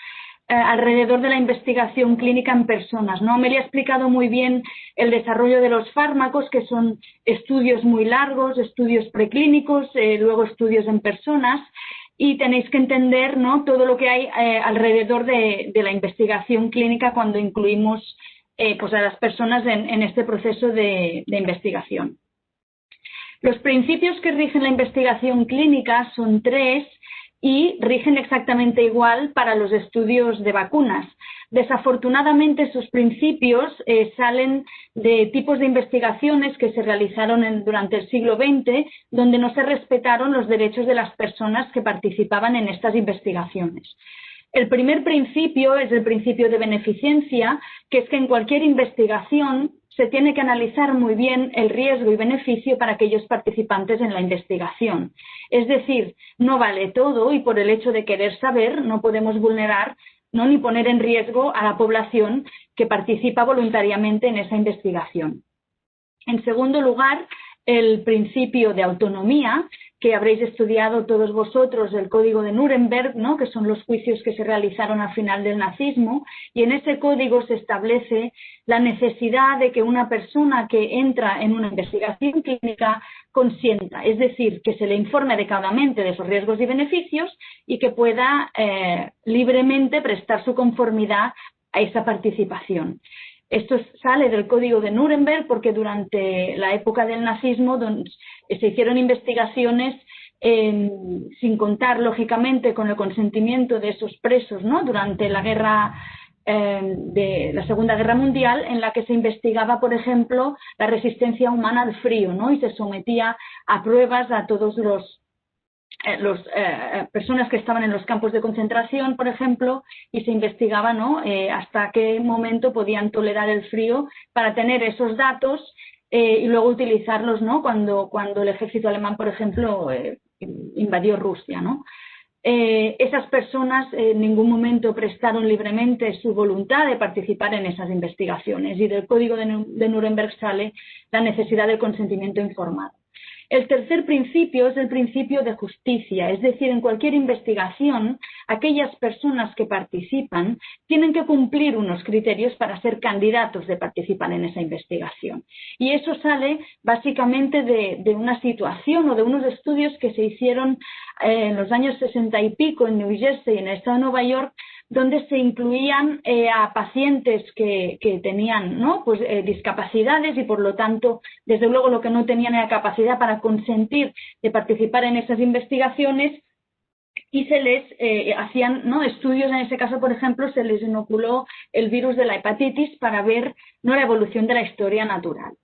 alrededor de la investigación clínica en personas, ¿no? Amelia ha explicado muy bien el desarrollo de los fármacos, que son estudios muy largos, estudios preclínicos, luego estudios en personas, y tenéis que entender, ¿no?, todo lo que hay alrededor de la investigación clínica cuando incluimos pues a las personas en este proceso de investigación. Los principios que rigen la investigación clínica son 3 y rigen exactamente igual para los estudios de vacunas. Desafortunadamente, esos principios salen de tipos de investigaciones que se realizaron durante el siglo XX, donde no se respetaron los derechos de las personas que participaban en estas investigaciones. El primer principio es el principio de beneficencia, que es que en cualquier investigación se tiene que analizar muy bien el riesgo y beneficio para aquellos participantes en la investigación. Es decir, no vale todo y por el hecho de querer saber no podemos vulnerar, ¿no?, ni poner en riesgo a la población que participa voluntariamente en esa investigación. En segundo lugar, el principio de autonomía, que habréis estudiado todos vosotros, el Código de Nuremberg, ¿no?, que son los juicios que se realizaron al final del nazismo, y en ese código se establece la necesidad de que una persona que entra en una investigación clínica consienta, es decir, que se le informe adecuadamente de sus riesgos y beneficios y que pueda libremente prestar su conformidad a esa participación. Esto sale del Código de Nuremberg porque durante la época del nazismo se hicieron investigaciones sin contar, lógicamente, con el consentimiento de esos presos, ¿no?, durante la guerra de la Segunda Guerra Mundial, en la que se investigaba, por ejemplo, la resistencia humana al frío, ¿no?, y se sometía a pruebas a todos los personas que estaban en los campos de concentración, por ejemplo, y se investigaba, ¿no?, hasta qué momento podían tolerar el frío para tener esos datos y luego utilizarlos, ¿no?, cuando el ejército alemán, por ejemplo, invadió Rusia, ¿no? Esas personas en ningún momento prestaron libremente su voluntad de participar en esas investigaciones y del Código de Nuremberg sale la necesidad del consentimiento informado. El tercer principio es el principio de justicia, es decir, en cualquier investigación, aquellas personas que participan tienen que cumplir unos criterios para ser candidatos de participar en esa investigación. Y eso sale básicamente de una situación o de unos estudios que se hicieron en los años 60 y pico en New Jersey, en el estado de Nueva York, donde se incluían a pacientes que tenían, ¿no?, pues, discapacidades y, por lo tanto, desde luego lo que no tenían era capacidad para consentir de participar en esas investigaciones y se les hacían, ¿no?, estudios. En ese caso, por ejemplo, se les inoculó el virus de la hepatitis para ver, ¿no?, la evolución de la historia natural.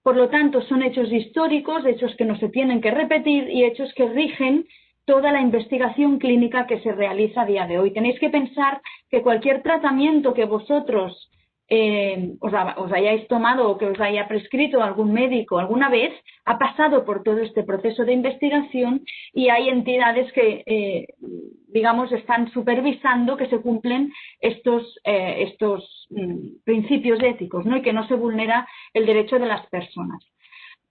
Por lo tanto, son hechos históricos, hechos que no se tienen que repetir y hechos que rigen toda la investigación clínica que se realiza a día de hoy. Tenéis que pensar que cualquier tratamiento que vosotros os hayáis tomado o que os haya prescrito algún médico alguna vez ha pasado por todo este proceso de investigación y hay entidades que, digamos, están supervisando que se cumplen estos principios éticos, ¿no?, y que no se vulnera el derecho de las personas.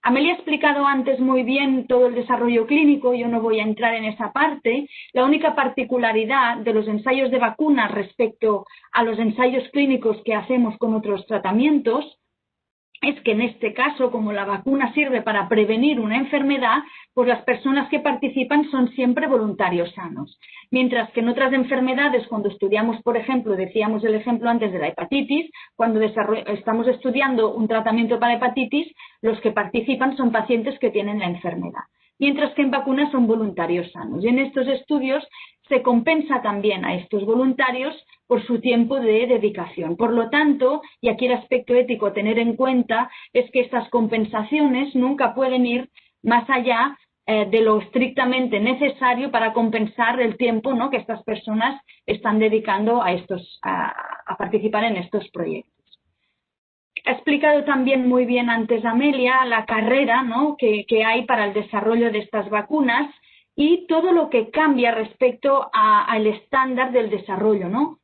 Amelia ha explicado antes muy bien todo el desarrollo clínico, yo no voy a entrar en esa parte. La única particularidad de los ensayos de vacunas respecto a los ensayos clínicos que hacemos con otros tratamientos es que en este caso, como la vacuna sirve para prevenir una enfermedad, pues las personas que participan son siempre voluntarios sanos. Mientras que en otras enfermedades, cuando estudiamos, por ejemplo, decíamos el ejemplo antes de la hepatitis, cuando estamos estudiando un tratamiento para hepatitis, los que participan son pacientes que tienen la enfermedad. Mientras que en vacunas son voluntarios sanos. Y en estos estudios se compensa también a estos voluntarios por su tiempo de dedicación. Por lo tanto, y aquí el aspecto ético a tener en cuenta es que estas compensaciones nunca pueden ir más allá de lo estrictamente necesario para compensar el tiempo, ¿no?, que estas personas están dedicando a participar en estos proyectos. Ha explicado también muy bien antes Amelia la carrera, ¿no?, que hay para el desarrollo de estas vacunas y todo lo que cambia respecto al estándar del desarrollo, ¿no?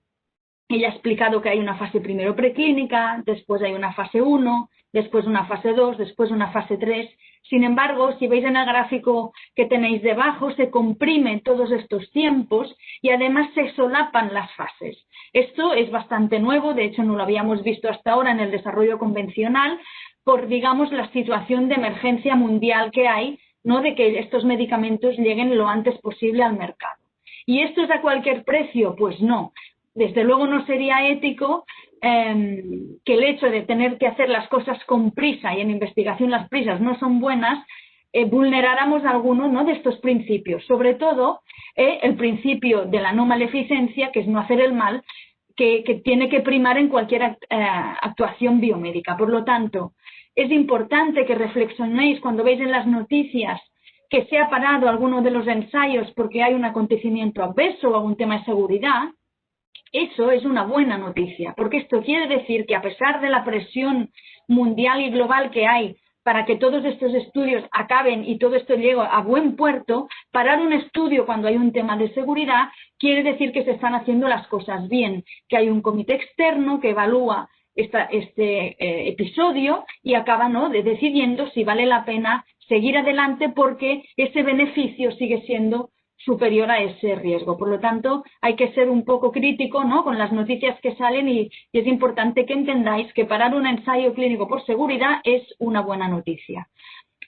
Ella ha explicado que hay una fase primero preclínica, después hay una fase 1, después una fase 2, después una fase 3. Sin embargo, si veis en el gráfico que tenéis debajo, se comprimen todos estos tiempos y además se solapan las fases. Esto es bastante nuevo, de hecho no lo habíamos visto hasta ahora en el desarrollo convencional por, digamos, la situación de emergencia mundial que hay, ¿no?, de que estos medicamentos lleguen lo antes posible al mercado. ¿Y esto es a cualquier precio? Pues no. Desde luego no sería ético que el hecho de tener que hacer las cosas con prisa, y en investigación las prisas no son buenas, vulneráramos alguno, ¿no?, de estos principios. Sobre todo el principio de la no maleficencia, que es no hacer el mal, que tiene que primar en cualquier actuación biomédica. Por lo tanto, es importante que reflexionéis cuando veis en las noticias que se ha parado alguno de los ensayos porque hay un acontecimiento adverso o algún tema de seguridad. Eso es una buena noticia, porque esto quiere decir que a pesar de la presión mundial y global que hay para que todos estos estudios acaben y todo esto llegue a buen puerto, parar un estudio cuando hay un tema de seguridad quiere decir que se están haciendo las cosas bien, que hay un comité externo que evalúa este episodio y acaba, ¿no?, decidiendo si vale la pena seguir adelante porque ese beneficio sigue siendo superior a ese riesgo. Por lo tanto, hay que ser un poco crítico, ¿no?, con las noticias que salen y es importante que entendáis que parar un ensayo clínico por seguridad es una buena noticia.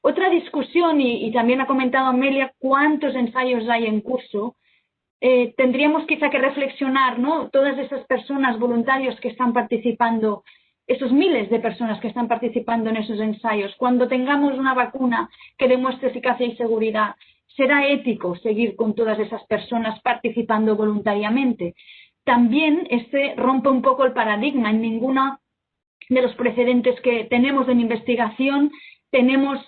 Otra discusión, y también ha comentado Amelia cuántos ensayos hay en curso, tendríamos quizá que reflexionar, ¿no?, todas esas personas, voluntarios que están participando, esos miles de personas que están participando en esos ensayos. Cuando tengamos una vacuna que demuestre eficacia y seguridad, ¿será ético seguir con todas esas personas participando voluntariamente? También rompe un poco el paradigma. En ninguno de los precedentes que tenemos en investigación tenemos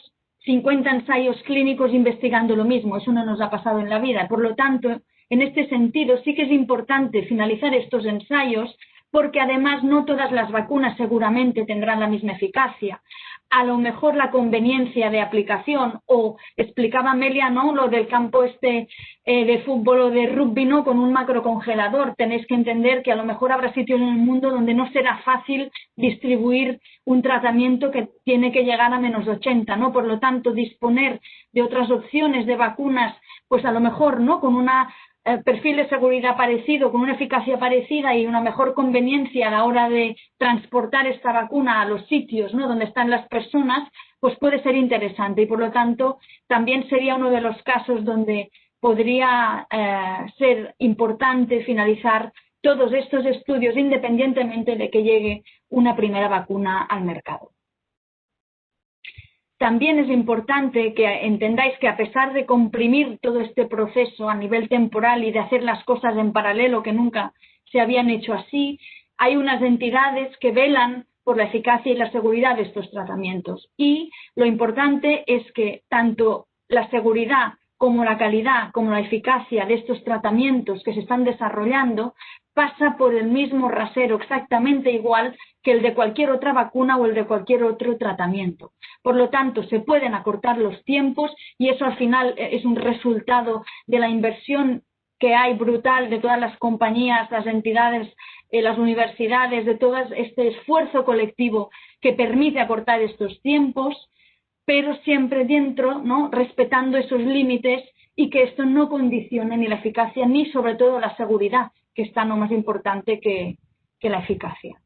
50 ensayos clínicos investigando lo mismo. Eso no nos ha pasado en la vida. Por lo tanto, en este sentido, sí que es importante finalizar estos ensayos porque además no todas las vacunas seguramente tendrán la misma eficacia. A lo mejor la conveniencia de aplicación, o explicaba Amelia, ¿no?, lo del campo de fútbol o de rugby, ¿no?, con un macrocongelador. Tenéis que entender que a lo mejor habrá sitios en el mundo donde no será fácil distribuir un tratamiento que tiene que llegar a -80, ¿no? Por lo tanto, disponer de otras opciones de vacunas, pues a lo mejor, ¿no?, con una perfil de seguridad parecido, con una eficacia parecida y una mejor conveniencia a la hora de transportar esta vacuna a los sitios, ¿no?, donde están las personas, pues puede ser interesante y por lo tanto también sería uno de los casos donde podría ser importante finalizar todos estos estudios independientemente de que llegue una primera vacuna al mercado. También es importante que entendáis que a pesar de comprimir todo este proceso a nivel temporal y de hacer las cosas en paralelo que nunca se habían hecho así, hay unas entidades que velan por la eficacia y la seguridad de estos tratamientos. Y lo importante es que tanto la seguridad como la calidad, como la eficacia de estos tratamientos que se están desarrollando pasa por el mismo rasero exactamente igual que el de cualquier otra vacuna o el de cualquier otro tratamiento. Por lo tanto, se pueden acortar los tiempos y eso al final es un resultado de la inversión que hay brutal de todas las compañías, las entidades, las universidades, de todo este esfuerzo colectivo que permite acortar estos tiempos, pero siempre dentro, ¿no?, respetando esos límites y que esto no condicione ni la eficacia ni sobre todo la seguridad, que está no más importante que la eficacia.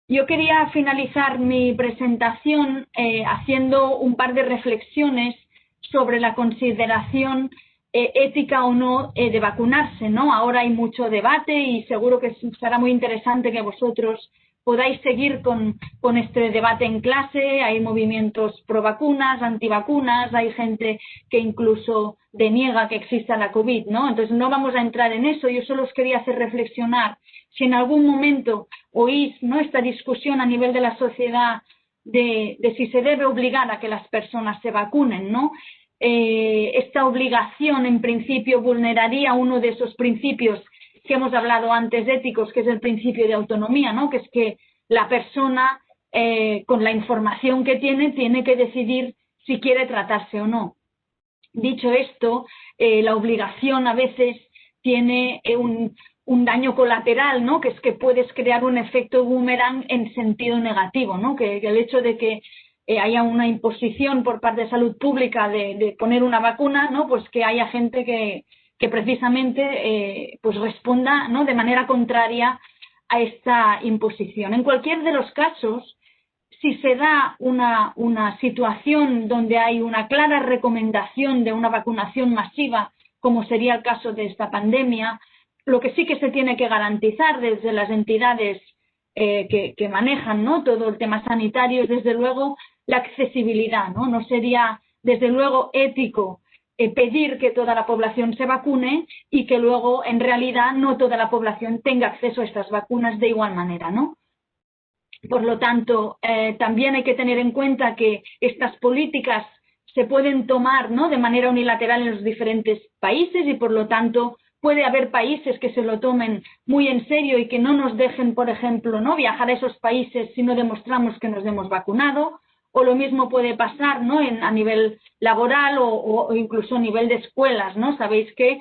Yo quería finalizar mi presentación haciendo un par de reflexiones sobre la consideración ética o no de vacunarse, ¿no? Ahora hay mucho debate y seguro que será muy interesante que vosotros podáis seguir con este debate en clase. Hay movimientos pro vacunas, antivacunas, hay gente que incluso deniega que exista la COVID, ¿no? Entonces no vamos a entrar en eso. Yo solo os quería hacer reflexionar si en algún momento oís, ¿no?, esta discusión a nivel de la sociedad de si se debe obligar a que las personas se vacunen, ¿no? Esta obligación en principio vulneraría uno de esos principios que hemos hablado antes éticos, que es el principio de autonomía, ¿no? Que es que la persona con la información que tiene que decidir si quiere tratarse o no. Dicho esto, la obligación a veces tiene un daño colateral, ¿no? Que es que puedes crear un efecto boomerang en sentido negativo, ¿no? Que el hecho de que haya una imposición por parte de salud pública de poner una vacuna, ¿no? Pues que haya gente que precisamente pues responda, ¿no?, de manera contraria a esta imposición. En cualquier de los casos, si se da una situación donde hay una clara recomendación de una vacunación masiva, como sería el caso de esta pandemia, lo que sí que se tiene que garantizar desde las entidades que manejan, ¿no?, todo el tema sanitario es, desde luego, la accesibilidad, ¿no? No sería, desde luego, ético pedir que toda la población se vacune y que luego, en realidad, no toda la población tenga acceso a estas vacunas de igual manera, ¿no? Por lo tanto, también hay que tener en cuenta que estas políticas se pueden tomar, ¿no?, de manera unilateral en los diferentes países y, por lo tanto, puede haber países que se lo tomen muy en serio y que no nos dejen, por ejemplo, ¿no?, viajar a esos países si no demostramos que nos hemos vacunado. O lo mismo puede pasar, ¿no?, a nivel laboral o incluso a nivel de escuelas, ¿no? Sabéis que,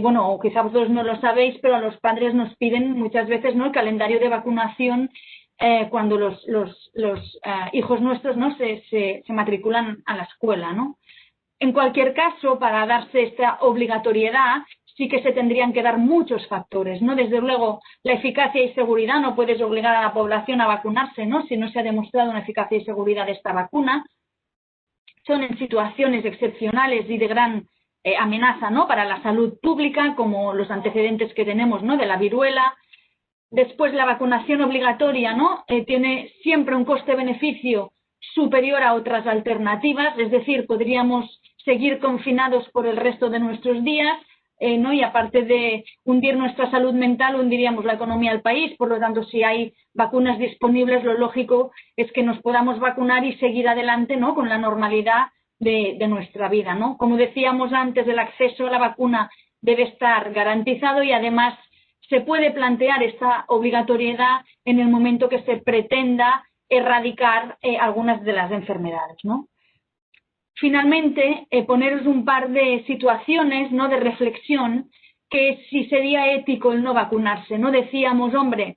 bueno, o quizá vosotros no lo sabéis, pero a los padres nos piden muchas veces, ¿no?, el calendario de vacunación cuando los hijos nuestros, ¿no?, se matriculan a la escuela, ¿no? En cualquier caso, para darse esta obligatoriedad, sí que se tendrían que dar muchos factores, ¿no? Desde luego, la eficacia y seguridad, no puedes obligar a la población a vacunarse, ¿no?, si no se ha demostrado una eficacia y seguridad de esta vacuna. Son en situaciones excepcionales y de gran amenaza, ¿no?, para la salud pública, como los antecedentes que tenemos, ¿no?, de la viruela. Después, la vacunación obligatoria, ¿no?, tiene siempre un coste-beneficio superior a otras alternativas, es decir, podríamos seguir confinados por el resto de nuestros días, ¿no?, y aparte de hundir nuestra salud mental, hundiríamos la economía del país. Por lo tanto, si hay vacunas disponibles, lo lógico es que nos podamos vacunar y seguir adelante, ¿no?, con la normalidad de nuestra vida, ¿no? Como decíamos antes, el acceso a la vacuna debe estar garantizado y además se puede plantear esta obligatoriedad en el momento que se pretenda erradicar algunas de las enfermedades, ¿no? Finalmente, poneros un par de situaciones, ¿no?, de reflexión, que si sería ético el no vacunarse, ¿no? Decíamos, hombre,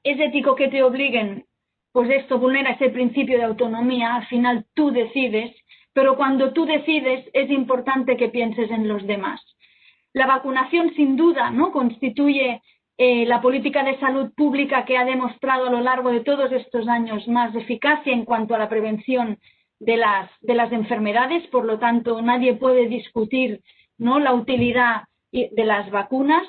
¿es ético que te obliguen? Pues esto vulnera ese principio de autonomía, al final tú decides, pero cuando tú decides es importante que pienses en los demás. La vacunación, sin duda, ¿no?, constituye la política de salud pública que ha demostrado a lo largo de todos estos años más eficacia en cuanto a la prevención de las enfermedades. Por lo tanto, nadie puede discutir, ¿no?, la utilidad de las vacunas.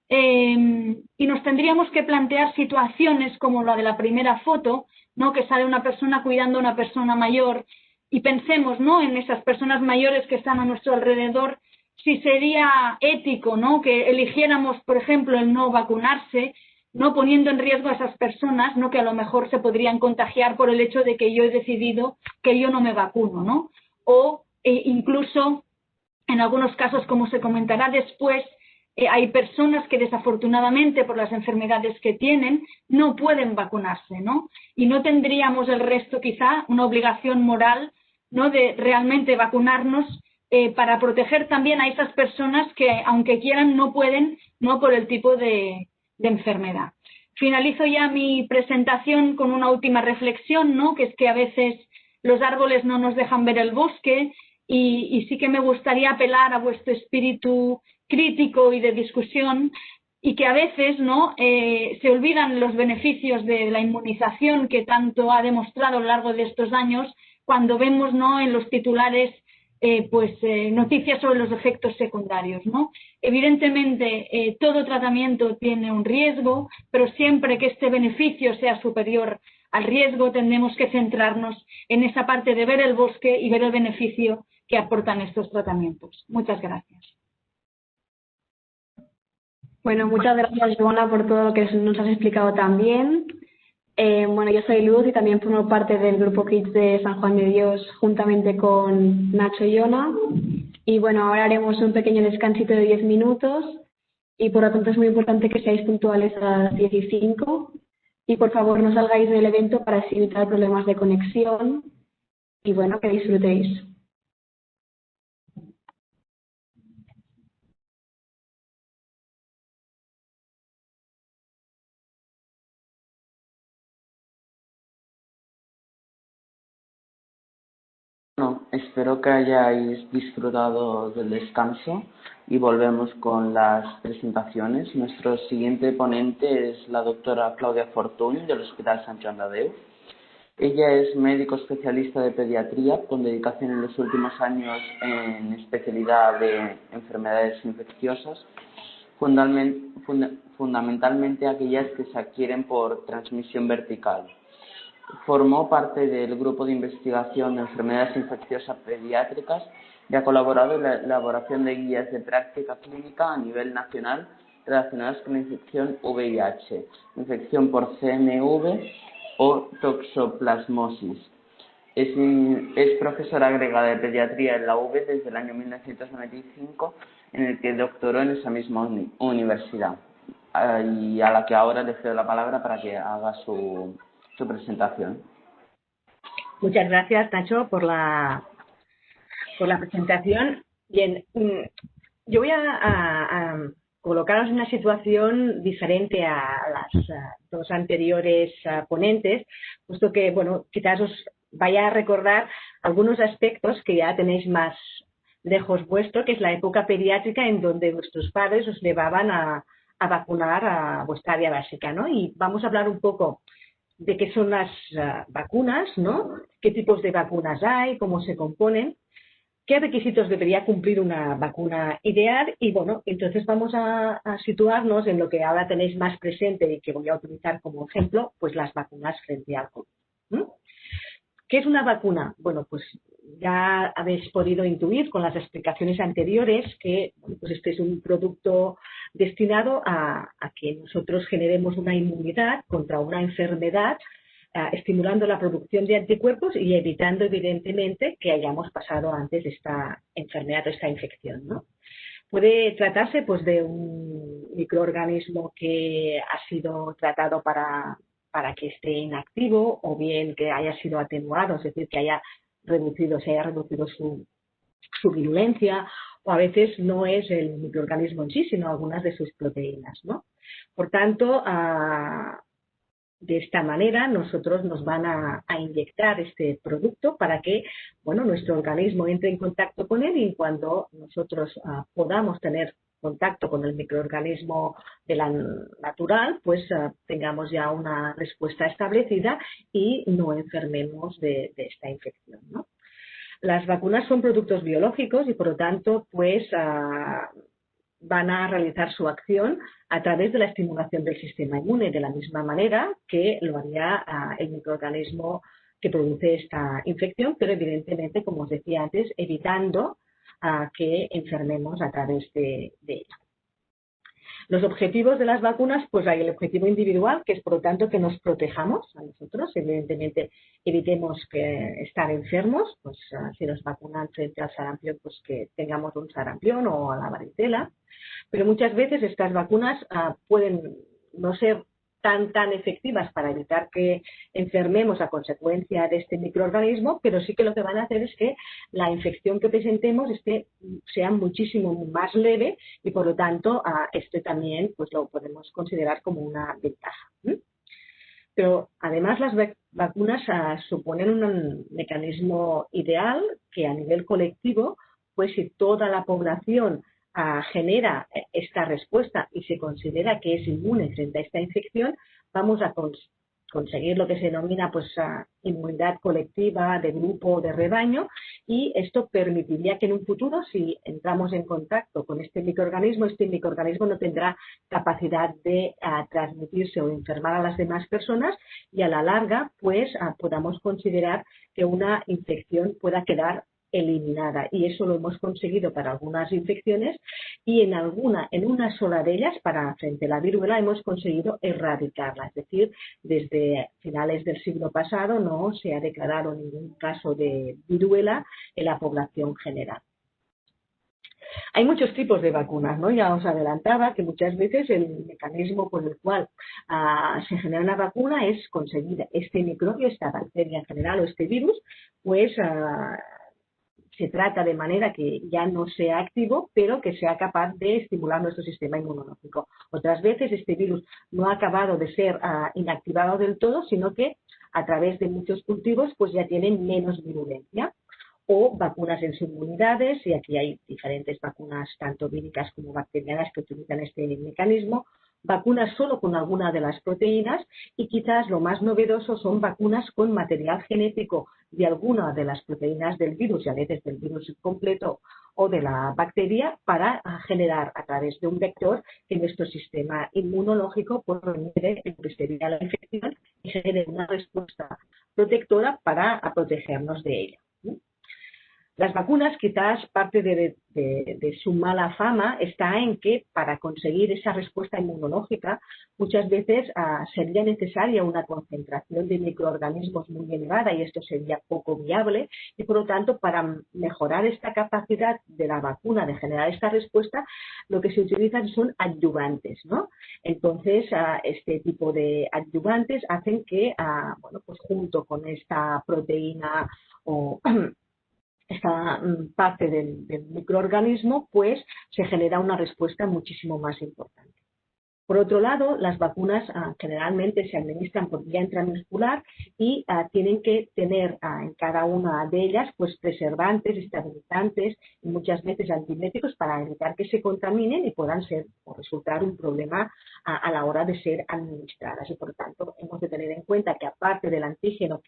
Y nos tendríamos que plantear situaciones como la de la primera foto, ¿no?, que sale una persona cuidando a una persona mayor, y pensemos, ¿no?, en esas personas mayores que están a nuestro alrededor, si sería ético, ¿no?, que eligiéramos, por ejemplo, el no vacunarse, no poniendo en riesgo a esas personas, ¿no?, que a lo mejor se podrían contagiar por el hecho de que yo he decidido que yo no me vacuno, ¿no? O incluso, en algunos casos, como se comentará después, hay personas que desafortunadamente por las enfermedades que tienen no pueden vacunarse, ¿no? Y no tendríamos el resto quizá una obligación moral, ¿no?, de realmente vacunarnos para proteger también a esas personas que, aunque quieran, no pueden, ¿no?, por el tipo de enfermedad. Finalizo ya mi presentación con una última reflexión, ¿no?, que es que a veces los árboles no nos dejan ver el bosque y sí que me gustaría apelar a vuestro espíritu crítico y de discusión y que a veces ¿no? Se olvidan los beneficios de la inmunización que tanto ha demostrado a lo largo de estos años cuando vemos ¿no? en los titulares noticias sobre los efectos secundarios, ¿no? Evidentemente, todo tratamiento tiene un riesgo, pero siempre que este beneficio sea superior al riesgo, tendremos que centrarnos en esa parte de ver el bosque y ver el beneficio que aportan estos tratamientos. Muchas gracias. Bueno, muchas gracias, Joana, por todo lo que nos has explicado también. Bueno, yo soy Luz y también formo parte del grupo Kids de San Juan de Dios juntamente con Nacho y Joana. Y bueno, ahora haremos un pequeño descansito de 10 minutos y por lo tanto es muy importante que seáis puntuales a las 15 y por favor no salgáis del evento para así evitar problemas de conexión y bueno, que disfrutéis. Bueno, espero que hayáis disfrutado del descanso y volvemos con las presentaciones. Nuestro siguiente ponente es la doctora Claudia Fortuny del Hospital Sant Joan de Déu. Ella es médico especialista de pediatría con dedicación en los últimos años en especialidad de enfermedades infecciosas, fundamentalmente aquellas que se adquieren por transmisión vertical. Formó parte del grupo de investigación de enfermedades infecciosas pediátricas y ha colaborado en la elaboración de guías de práctica clínica a nivel nacional relacionadas con la infección VIH, infección por CMV o toxoplasmosis. Es profesora agregada de pediatría en la UB desde el año 1995, en el que doctoró en esa misma universidad, y a la que ahora le cedo la palabra para que haga su presentación. Muchas gracias, Nacho, por la presentación. Bien, yo voy a colocaros en una situación diferente a las dos anteriores ponentes, puesto que, bueno, quizás os vaya a recordar algunos aspectos que ya tenéis más lejos vuestro, que es la época pediátrica en donde vuestros padres os llevaban a vacunar a vuestra área básica, ¿no? Y vamos a hablar un poco de qué son las vacunas, ¿no? Qué tipos de vacunas hay, cómo se componen, qué requisitos debería cumplir una vacuna ideal y, bueno, entonces vamos a situarnos en lo que ahora tenéis más presente y que voy a utilizar como ejemplo, pues las vacunas frente al COVID. ¿Qué es una vacuna? Bueno, pues ya habéis podido intuir con las explicaciones anteriores que pues este es un producto destinado a que nosotros generemos una inmunidad contra una enfermedad, estimulando la producción de anticuerpos y evitando, evidentemente, que hayamos pasado antes esta enfermedad o esta infección, ¿no? Puede tratarse pues de un microorganismo que ha sido tratado para que esté inactivo o bien que haya sido atenuado, es decir, que se haya reducido su virulencia, o a veces no es el microorganismo en sí, sino algunas de sus proteínas, ¿no? Por tanto, de esta manera nosotros nos van a inyectar este producto para que, bueno, nuestro organismo entre en contacto con él y cuando nosotros podamos tener contacto con el microorganismo de la natural, pues tengamos ya una respuesta establecida y no enfermemos de esta infección, ¿no? Las vacunas son productos biológicos y por lo tanto pues van a realizar su acción a través de la estimulación del sistema inmune, de la misma manera que lo haría el microorganismo que produce esta infección, pero evidentemente, como os decía antes, evitando que enfermemos a través de ella. Los objetivos de las vacunas, pues hay el objetivo individual, que es por lo tanto que nos protejamos a nosotros, evidentemente evitemos estar enfermos, pues si nos vacunan frente al sarampión, pues que tengamos un sarampión o a la varicela, pero muchas veces estas vacunas pueden no ser tan efectivas para evitar que enfermemos a consecuencia de este microorganismo, pero sí que lo que van a hacer es que la infección que presentemos sea muchísimo más leve y por lo tanto este también pues lo podemos considerar como una ventaja. Pero además las vacunas suponen un mecanismo ideal que a nivel colectivo, pues si toda la población genera esta respuesta y se considera que es inmune frente a esta infección, vamos a conseguir lo que se denomina pues inmunidad colectiva, de grupo, de rebaño, y esto permitiría que en un futuro, si entramos en contacto con este microorganismo no tendrá capacidad de transmitirse o enfermar a las demás personas, y a la larga pues podamos considerar que una infección pueda quedar eliminada, y eso lo hemos conseguido para algunas infecciones, y en una sola de ellas, frente a la viruela, hemos conseguido erradicarla. Es decir, desde finales del siglo pasado no se ha declarado ningún caso de viruela en la población general. Hay muchos tipos de vacunas, ¿no? Ya os adelantaba que muchas veces el mecanismo por el cual se genera una vacuna es conseguir este microbio, esta bacteria en general o este virus, pues se trata de manera que ya no sea activo, pero que sea capaz de estimular nuestro sistema inmunológico. Otras veces este virus no ha acabado de ser inactivado del todo, sino que a través de muchos cultivos pues ya tienen menos virulencia. O vacunas en subunidades, y aquí hay diferentes vacunas, tanto víricas como bacterianas, que utilizan este mecanismo. Vacunas solo con alguna de las proteínas, y quizás lo más novedoso son vacunas con material genético de alguna de las proteínas del virus, y a veces del virus completo o de la bacteria, para generar a través de un vector que nuestro sistema inmunológico puede sería la infección y genere una respuesta protectora para protegernos de ella. Las vacunas, quizás parte de su mala fama está en que para conseguir esa respuesta inmunológica muchas veces sería necesaria una concentración de microorganismos muy elevada, y esto sería poco viable, y por lo tanto para mejorar esta capacidad de la vacuna de generar esta respuesta, lo que se utilizan son adyuvantes, ¿no? Entonces este tipo de adyuvantes hacen que bueno, pues junto con esta proteína o esta parte del microorganismo, pues se genera una respuesta muchísimo más importante. Por otro lado, las vacunas generalmente se administran por vía intramuscular y tienen que tener en cada una de ellas pues preservantes, estabilizantes y muchas veces antibióticos para evitar que se contaminen y puedan ser o resultar un problema a la hora de ser administradas. Y por lo tanto hemos de tener en cuenta que aparte del antígeno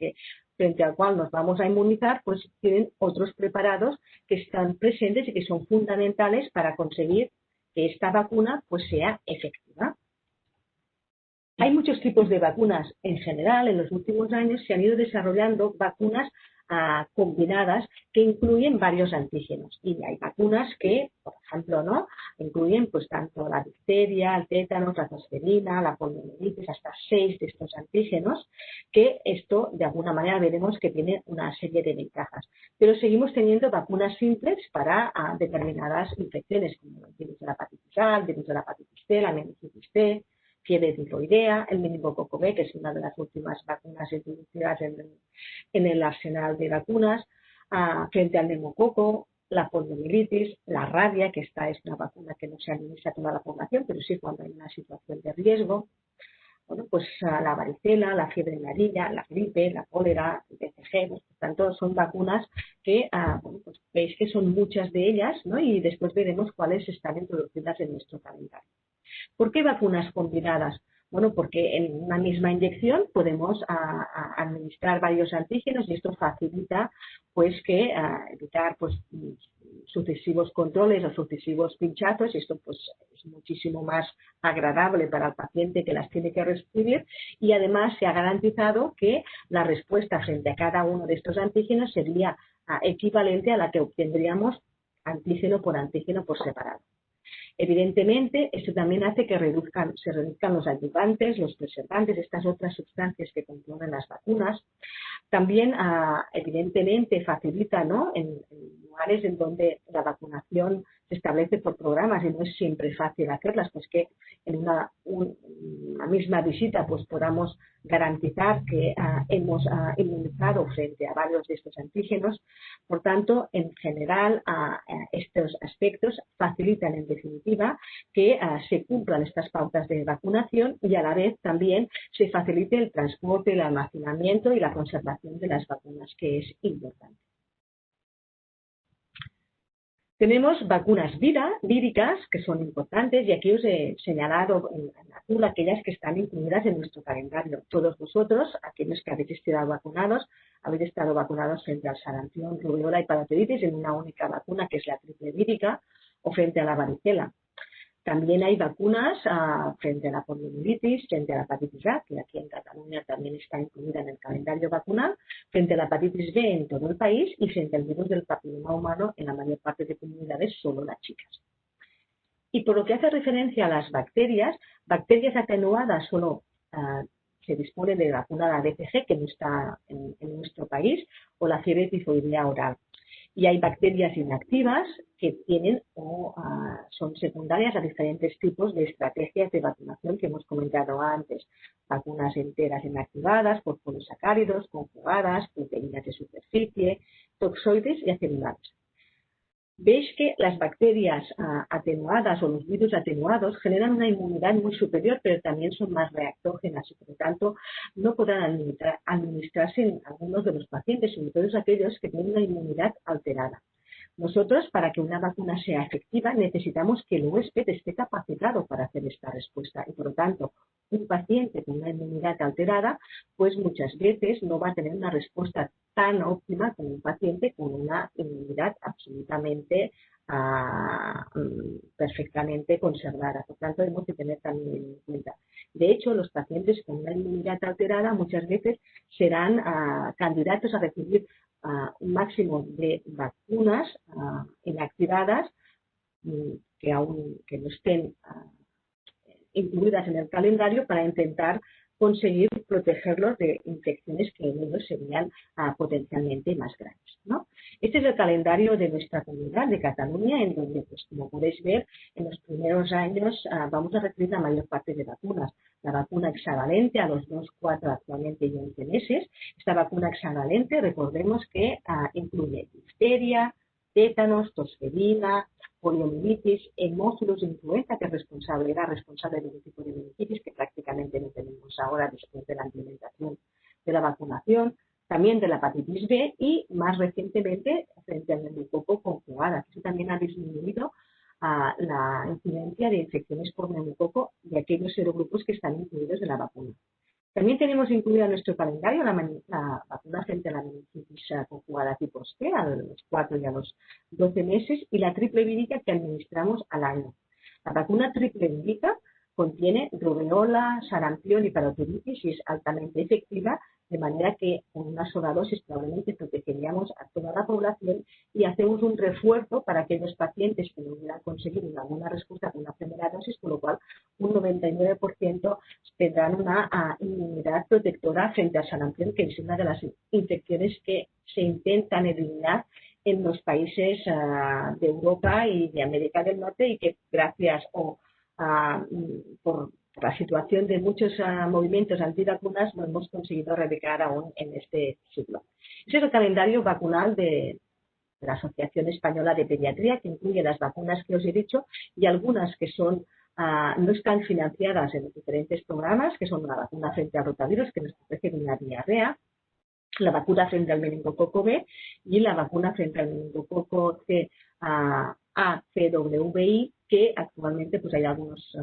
frente al cual nos vamos a inmunizar, pues tienen otros preparados que están presentes y que son fundamentales para conseguir que esta vacuna pues sea efectiva. Hay muchos tipos de vacunas en general. En los últimos años se han ido desarrollando vacunas combinadas que incluyen varios antígenos, y hay vacunas que, por ejemplo, ¿no?, incluyen pues tanto la difteria, el tétano, la tosferina, la poliomielitis, hasta 6 de estos antígenos, que esto de alguna manera veremos que tiene una serie de ventajas. Pero seguimos teniendo vacunas simples para determinadas infecciones, como el virus de la hepatitis A, el virus de la hepatitis C, la meningitis C, fiebre tiroidea, el meningococo B, que es una de las últimas vacunas introducidas en el arsenal de vacunas, frente al neumococo, la poliomielitis, la rabia, que esta es una vacuna que no se administra a toda la población, pero sí cuando hay una situación de riesgo. Bueno, pues la varicela, la fiebre amarilla, la gripe, la cólera, el BCG, por tanto son vacunas que bueno, pues veis que son muchas de ellas, ¿no?, y después veremos cuáles están introducidas en nuestro calendario. ¿Por qué vacunas combinadas? Bueno, porque en una misma inyección podemos administrar varios antígenos, y esto facilita pues que evitar pues sucesivos controles o sucesivos pinchazos, y esto pues es muchísimo más agradable para el paciente que las tiene que recibir, y además se ha garantizado que la respuesta frente a cada uno de estos antígenos sería equivalente a la que obtendríamos antígeno por separado. Evidentemente, esto también hace que se reduzcan los adyuvantes, los preservantes, estas otras sustancias que componen las vacunas. También, evidentemente, facilita, ¿no?, en lugares en donde la vacunación se establece por programas y no es siempre fácil hacerlas, pues que en una misma visita pues podamos garantizar que hemos inmunizado frente a varios de estos antígenos. Por tanto, en general, estos aspectos facilitan en definitiva que se cumplan estas pautas de vacunación, y a la vez también se facilite el transporte, el almacenamiento y la conservación de las vacunas, que es importante. Tenemos vacunas víricas, que son importantes, y aquí os he señalado en azul aquellas que están incluidas en nuestro calendario. Todos vosotros, aquellos que habéis estado vacunados frente al sarampión, rubiola y parotiditis en una única vacuna, que es la triple vírica, o frente a la varicela. También hay vacunas frente a la poliomielitis, frente a la hepatitis A, que aquí en Cataluña también está incluida en el calendario vacunal, frente a la hepatitis B en todo el país y frente al virus del papiloma humano en la mayor parte de comunidades, solo las chicas. Y por lo que hace referencia a las bacterias atenuadas solo se dispone de la vacuna de la BCG, que no está en nuestro país, o la fiebre tifoidea oral. Y hay bacterias inactivas que tienen o son secundarias a diferentes tipos de estrategias de vacunación que hemos comentado antes. Vacunas enteras inactivadas por polisacáridos, conjugadas, proteínas de superficie, toxoides y acelulares. Veis que las bacterias atenuadas o los virus atenuados generan una inmunidad muy superior, pero también son más reactógenas y, por lo tanto, no podrán administrarse en algunos de los pacientes, sobre todo aquellos que tienen una inmunidad alterada. Nosotros, para que una vacuna sea efectiva, necesitamos que el huésped esté capacitado para hacer esta respuesta y, por lo tanto, un paciente con una inmunidad alterada, pues muchas veces no va a tener una respuesta tan óptima como un paciente con una inmunidad absolutamente perfectamente conservada. Por tanto, hemos de tener también en cuenta. De hecho, los pacientes con una inmunidad alterada muchas veces serán candidatos a recibir un máximo de vacunas inactivadas que no estén incluidas en el calendario para intentar conseguir protegerlos de infecciones que en ellos serían potencialmente más graves, ¿no? Este es el calendario de nuestra comunidad de Cataluña, en donde, pues, como podéis ver, en los primeros años vamos a recibir la mayor parte de vacunas. La vacuna hexavalente a los 2, 4, actualmente y 11 meses. Esta vacuna hexavalente, recordemos que incluye difteria, tétanos, tosferina, poliomielitis, hemófilos, influenza, que era responsable de un tipo de meningitis que prácticamente no tenemos ahora después de la implementación de la vacunación, también de la hepatitis B y más recientemente frente al neumococo conjugada. Eso también ha disminuido la incidencia de infecciones por neumococo de aquellos serogrupos que están incluidos en la vacuna. También tenemos incluida en nuestro calendario la vacuna frente a la meningitis conjugada tipo C a los 4 y a los 12 meses y la triple vírica que administramos al año. La vacuna triple vírica contiene rubéola, sarampión y parotiditis y es altamente efectiva, de manera que con una sola dosis probablemente protegeríamos a toda la población y hacemos un refuerzo para aquellos pacientes que no hubieran conseguido una buena respuesta con la primera dosis, con lo cual un 99% tendrán una inmunidad protectora frente al sarampión, que es una de las infecciones que se intentan eliminar en los países de Europa y de América del Norte y que gracias por la situación de muchos movimientos antivacunas no hemos conseguido erradicar aún en este siglo. Ese es el calendario vacunal de la Asociación Española de Pediatría, que incluye las vacunas que os he dicho y algunas que son no están financiadas en los diferentes programas, que son la vacuna frente al rotavirus, que nos protege de una diarrea, la vacuna frente al meningococo B y la vacuna frente al meningococo C ACWI, que actualmente pues hay algunos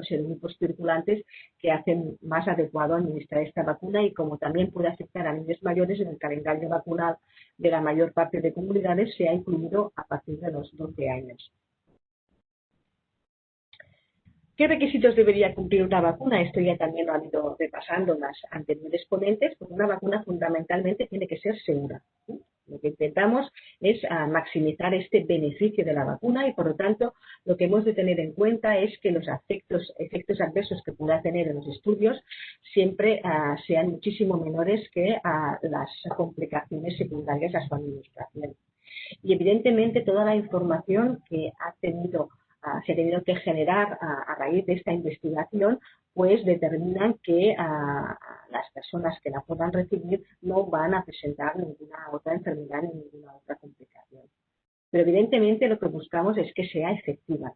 serogrupos circulantes que hacen más adecuado administrar esta vacuna y como también puede afectar a niños mayores, en el calendario vacunal de la mayor parte de comunidades se ha incluido a partir de los 12 años. ¿Qué requisitos debería cumplir una vacuna? Esto ya también lo han ido repasando las anteriores ponentes. Pues una vacuna fundamentalmente tiene que ser segura. Lo que intentamos es maximizar este beneficio de la vacuna y, por lo tanto, lo que hemos de tener en cuenta es que los efectos adversos que pueda tener en los estudios siempre sean muchísimo menores que las complicaciones secundarias a su administración. Y, evidentemente, toda la información que se ha tenido que generar a raíz de esta investigación, pues determinan que las personas que la puedan recibir no van a presentar ninguna otra enfermedad ni ninguna otra complicación. Pero evidentemente lo que buscamos es que sea efectiva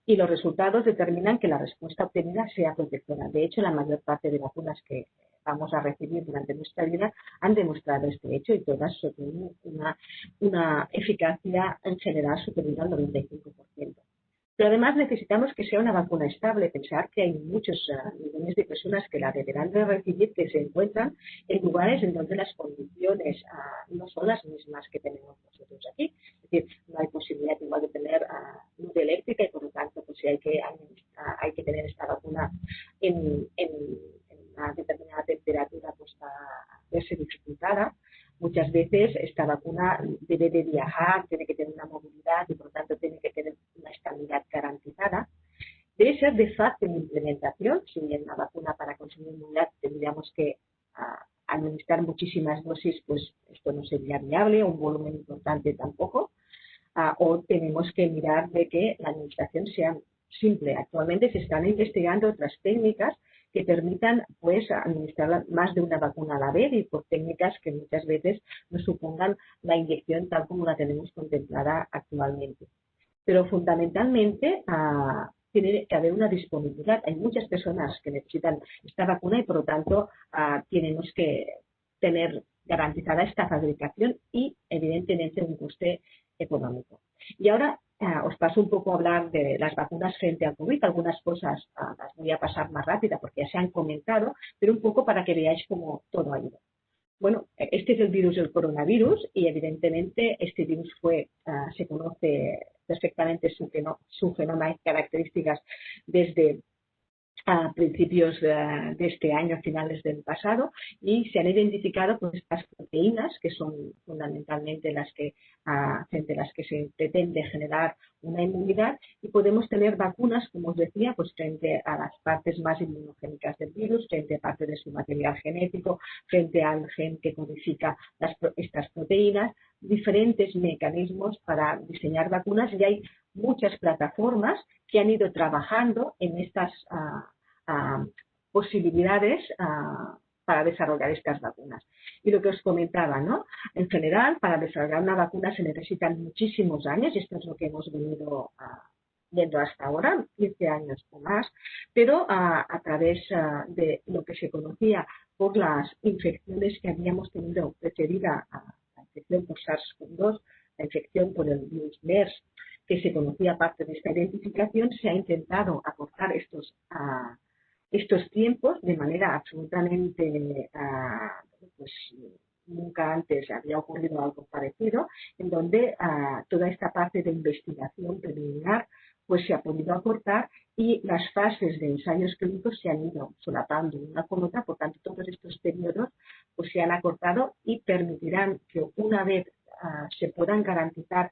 y los resultados determinan que la respuesta obtenida sea protectora. De hecho, la mayor parte de vacunas que vamos a recibir durante nuestra vida han demostrado este hecho y todas tienen una eficacia en general superior al 95%. Pero además necesitamos que sea una vacuna estable. Pensar que hay muchos millones de personas que la deberán de recibir que se encuentran en lugares en donde las condiciones no son las mismas que tenemos nosotros aquí. Es decir, no hay posibilidad igual de tener luz eléctrica y por lo tanto pues, si hay que tener esta vacuna en una determinada temperatura pues va a verse dificultada. Muchas veces esta vacuna debe de viajar, tiene que tener una movilidad y por lo tanto tiene que tener una estabilidad garantizada. Debe ser de fácil implementación. Si en la vacuna para conseguir inmunidad tendríamos que administrar muchísimas dosis, pues esto no sería viable, un volumen importante tampoco. O tenemos que mirar de que la administración sea simple. Actualmente se están investigando otras técnicas que permitan pues administrar más de una vacuna a la vez y por técnicas que muchas veces nos supongan la inyección tal como la tenemos contemplada actualmente. Pero fundamentalmente tiene que haber una disponibilidad. Hay muchas personas que necesitan esta vacuna y por lo tanto tenemos que tener garantizada esta fabricación y evidentemente un coste económico. Y ahora os paso un poco a hablar de las vacunas frente al COVID. Algunas cosas las voy a pasar más rápida porque ya se han comentado, pero un poco para que veáis cómo todo ha ido. Bueno, este es el virus del coronavirus y evidentemente este virus se conoce perfectamente su genoma y características desde a principios de este año, a finales del pasado, y se han identificado pues, estas proteínas que son fundamentalmente frente a las que se pretende generar una inmunidad y podemos tener vacunas, como os decía, pues frente a las partes más inmunogénicas del virus, frente a parte de su material genético, frente al gen que codifica estas proteínas, diferentes mecanismos para diseñar vacunas y hay muchas plataformas que han ido trabajando en estas posibilidades para desarrollar estas vacunas. Y lo que os comentaba, ¿no? En general, para desarrollar una vacuna se necesitan muchísimos años, y esto es lo que hemos venido viendo hasta ahora, 15 años o más, pero a través de lo que se conocía por las infecciones que habíamos tenido precedida a la infección por SARS-CoV-2, la infección por el virus MERS, que se conocía parte de esta identificación, se ha intentado acortar estos tiempos de manera absolutamente, pues nunca antes había ocurrido algo parecido, en donde toda esta parte de investigación preliminar pues se ha podido acortar y las fases de ensayos clínicos se han ido solapando una con otra, por tanto todos estos periodos pues se han acortado y permitirán que una vez se puedan garantizar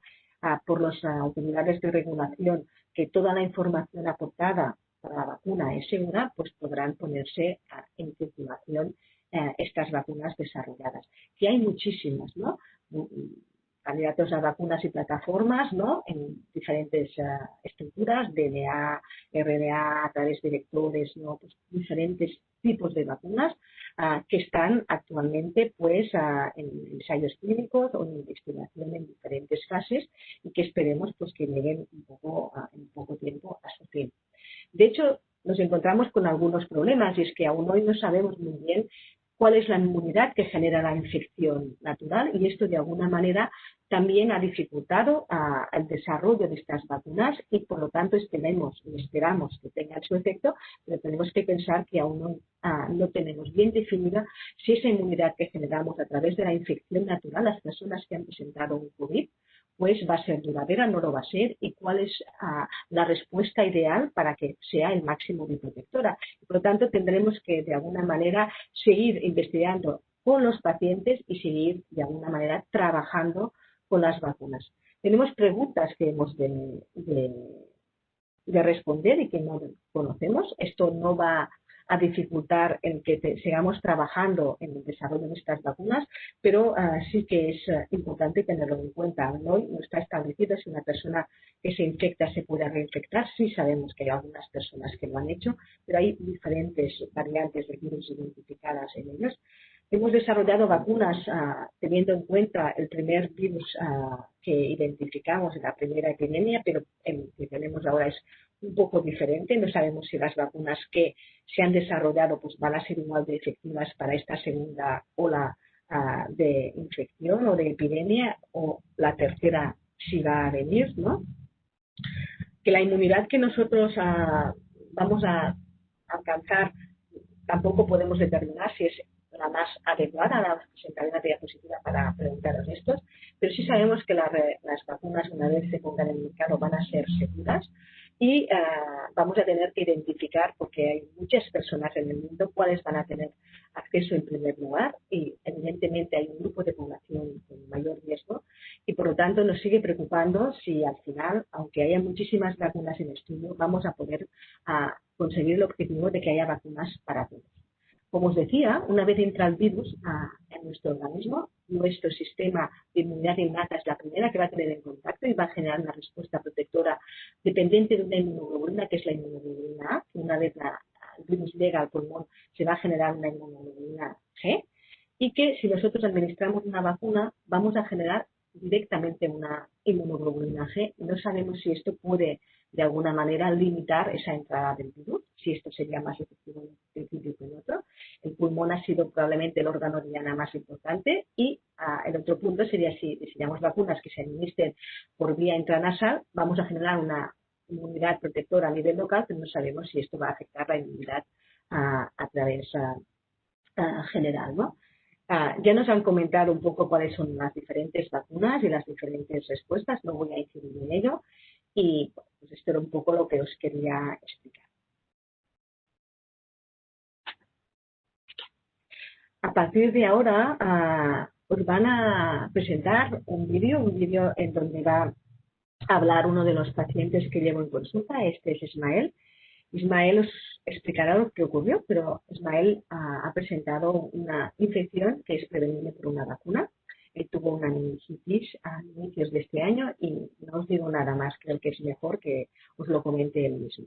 por las autoridades de regulación que toda la información aportada para la vacuna es segura, pues podrán ponerse en circulación estas vacunas desarrolladas. Que hay muchísimas, ¿no? Candidatos a vacunas y plataformas, ¿no? En diferentes estructuras, DNA, RNA, a través de vectores, ¿no? Pues diferentes tipos de vacunas que están actualmente pues en ensayos clínicos o en investigación en diferentes fases y que esperemos pues que lleguen en poco tiempo a su fin. De hecho, nos encontramos con algunos problemas y es que aún hoy no sabemos muy bien cuál es la inmunidad que genera la infección natural y esto de alguna manera también ha dificultado el desarrollo de estas vacunas y por lo tanto esperamos que tengan su efecto, pero tenemos que pensar que aún no tenemos bien definida si esa inmunidad que generamos a través de la infección natural, las personas que han presentado un COVID, pues va a ser duradera, no lo va a ser, y cuál es la respuesta ideal para que sea el máximo de protectora. Por lo tanto, tendremos que de alguna manera seguir investigando con los pacientes y seguir de alguna manera trabajando con las vacunas. Tenemos preguntas que hemos de responder y que no conocemos. Esto no va a dificultar el que sigamos trabajando en el desarrollo de estas vacunas, pero sí que es importante tenerlo en cuenta. Hoy no está establecido si una persona que se infecta se puede reinfectar. Sí sabemos que hay algunas personas que lo han hecho, pero hay diferentes variantes de virus identificadas en ellos. Hemos desarrollado vacunas teniendo en cuenta el primer virus que identificamos en la primera epidemia, pero el que tenemos ahora es un poco diferente. No sabemos si las vacunas que se han desarrollado pues van a ser igual de efectivas para esta segunda ola de infección o de epidemia, o la tercera si va a venir, ¿no? Que la inmunidad que nosotros vamos a alcanzar tampoco podemos determinar si es la más adecuada. La presentaré una diapositiva para preguntaros esto, pero sí sabemos que las vacunas, una vez se pongan en el mercado, van a ser seguras y vamos a tener que identificar, porque hay muchas personas en el mundo, cuáles van a tener acceso en primer lugar, y evidentemente hay un grupo de población con mayor riesgo, y por lo tanto nos sigue preocupando si al final, aunque haya muchísimas vacunas en estudio, vamos a poder conseguir el objetivo de que haya vacunas para todos. Como os decía, una vez entra el virus en nuestro organismo, nuestro sistema de inmunidad innata es la primera que va a tener en contacto y va a generar una respuesta protectora dependiente de una inmunoglobulina, que es la inmunoglobulina A, que una vez el virus llega al pulmón se va a generar una inmunoglobulina G, y que si nosotros administramos una vacuna vamos a generar directamente una inmunoglobulina G. No sabemos si esto puede de alguna manera limitar esa entrada del virus, si esto sería más efectivo en un principio que en otro. El pulmón ha sido probablemente el órgano diana más importante, y el otro punto sería si diseñamos vacunas que se administren por vía intranasal, vamos a generar una inmunidad protectora a nivel local, pero no sabemos si esto va a afectar la inmunidad a través general, ¿no? Ya nos han comentado un poco cuáles son las diferentes vacunas y las diferentes respuestas, no voy a incidir en ello, y pues esto era un poco lo que os quería explicar. A partir de ahora os van a presentar un vídeo en donde va a hablar uno de los pacientes que llevo en consulta. Este es Ismael. Ismael os explicará lo que ocurrió, pero Ismael ha presentado una infección que es prevenible por una vacuna. Él tuvo una meningitis a inicios de este año y no os digo nada más, creo que es mejor que os lo comente él mismo.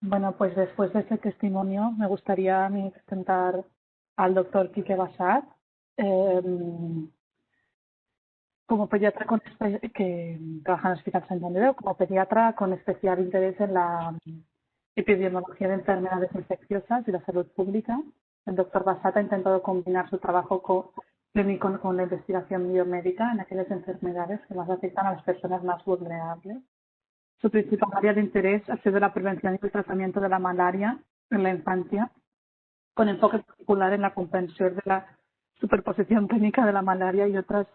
Bueno, pues después de este testimonio me gustaría a mí presentar al doctor Quique Bassat, como pediatra que trabaja en el Hospital Sant Joan de Déu, como pediatra con especial interés en la epidemiología de enfermedades infecciosas y la salud pública. El doctor Bassat ha intentado combinar su trabajo clínico con la investigación biomédica en aquellas enfermedades que más afectan a las personas más vulnerables. Su principal área de interés ha sido la prevención y el tratamiento de la malaria en la infancia, con enfoque particular en la comprensión de la superposición clínica de la malaria y otras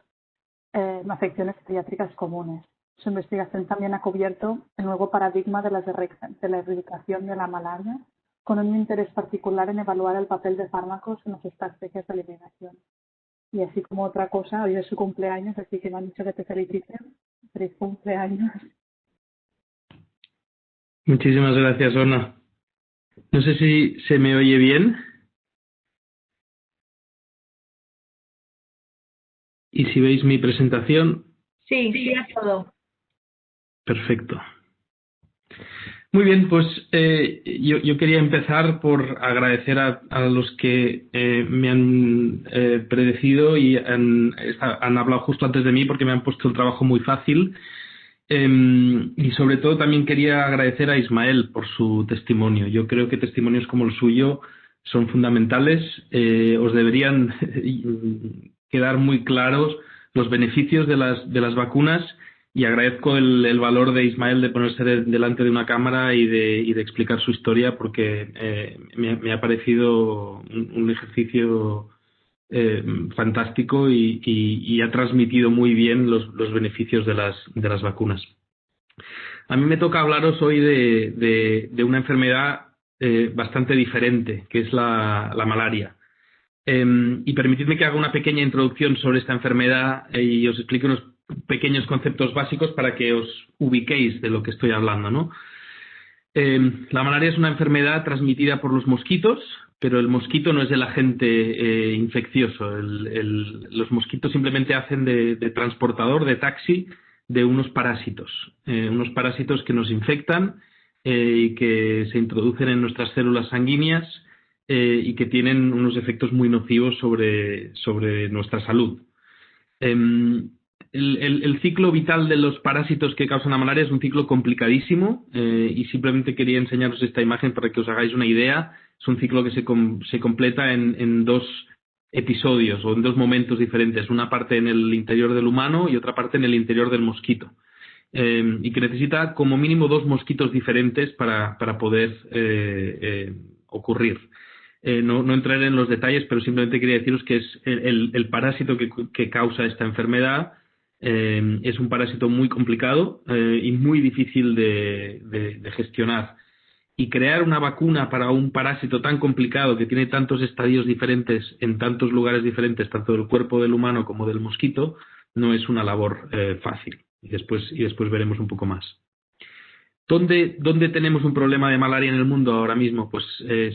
afecciones pediátricas comunes. Su investigación también ha cubierto el nuevo paradigma de la erradicación de la malaria, con un interés particular en evaluar el papel de fármacos en las estrategias de eliminación. Y así como otra cosa, hoy es su cumpleaños, así que me han dicho que te feliciten. Feliz cumpleaños. Muchísimas gracias, Ona. No sé si se me oye bien. Y si veis mi presentación. Sí, a todo. Perfecto. Muy bien, pues yo quería empezar por agradecer a los que me han predecido y han hablado justo antes de mí porque me han puesto el trabajo muy fácil. Y sobre todo también quería agradecer a Ismael por su testimonio. Yo creo que testimonios como el suyo son fundamentales. Os deberían quedar muy claros los beneficios de las vacunas y agradezco el valor de Ismael de ponerse delante de una cámara y de explicar su historia porque me ha parecido un ejercicio fantástico y ha transmitido muy bien los beneficios de las vacunas. A mí me toca hablaros hoy de una enfermedad bastante diferente, que es la malaria. Y permitidme que haga una pequeña introducción sobre esta enfermedad y os explique unos pequeños conceptos básicos para que os ubiquéis de lo que estoy hablando, ¿no? La malaria es una enfermedad transmitida por los mosquitos, pero el mosquito no es el agente infeccioso. Los mosquitos simplemente hacen de transportador, de taxi, de unos parásitos que nos infectan y que se introducen en nuestras células sanguíneas y que tienen unos efectos muy nocivos sobre nuestra salud. El ciclo vital de los parásitos que causan la malaria es un ciclo complicadísimo y simplemente quería enseñaros esta imagen para que os hagáis una idea. Es un ciclo que se completa en dos episodios o en dos momentos diferentes, una parte en el interior del humano y otra parte en el interior del mosquito. Y que necesita como mínimo 2 mosquitos diferentes para poder ocurrir. No entraré en los detalles, pero simplemente quería deciros que es el parásito que causa esta enfermedad. Es un parásito muy complicado y muy difícil de gestionar. Y crear una vacuna para un parásito tan complicado que tiene tantos estadios diferentes en tantos lugares diferentes, tanto del cuerpo del humano como del mosquito, no es una labor fácil. Y después veremos un poco más. ¿Dónde tenemos un problema de malaria en el mundo ahora mismo? Pues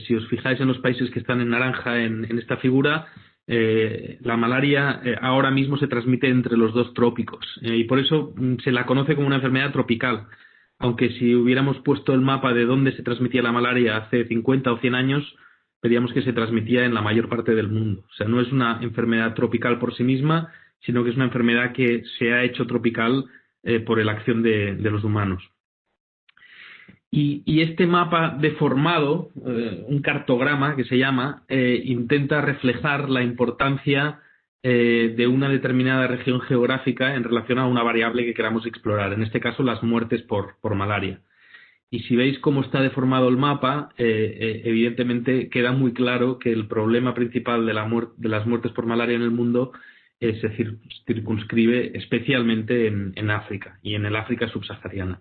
si os fijáis en los países que están en naranja en esta figura, la malaria ahora mismo se transmite entre los 2 trópicos y por eso se la conoce como una enfermedad tropical. Aunque si hubiéramos puesto el mapa de dónde se transmitía la malaria hace 50 o 100 años, veríamos que se transmitía en la mayor parte del mundo. O sea, no es una enfermedad tropical por sí misma, sino que es una enfermedad que se ha hecho tropical por la acción de los humanos. Y este mapa deformado, un cartograma que se llama, intenta reflejar la importancia de una determinada región geográfica en relación a una variable que queramos explorar, en este caso las muertes por malaria. Y si veis cómo está deformado el mapa, evidentemente queda muy claro que el problema principal de las muertes por malaria en el mundo se circunscribe especialmente en África y en el África subsahariana.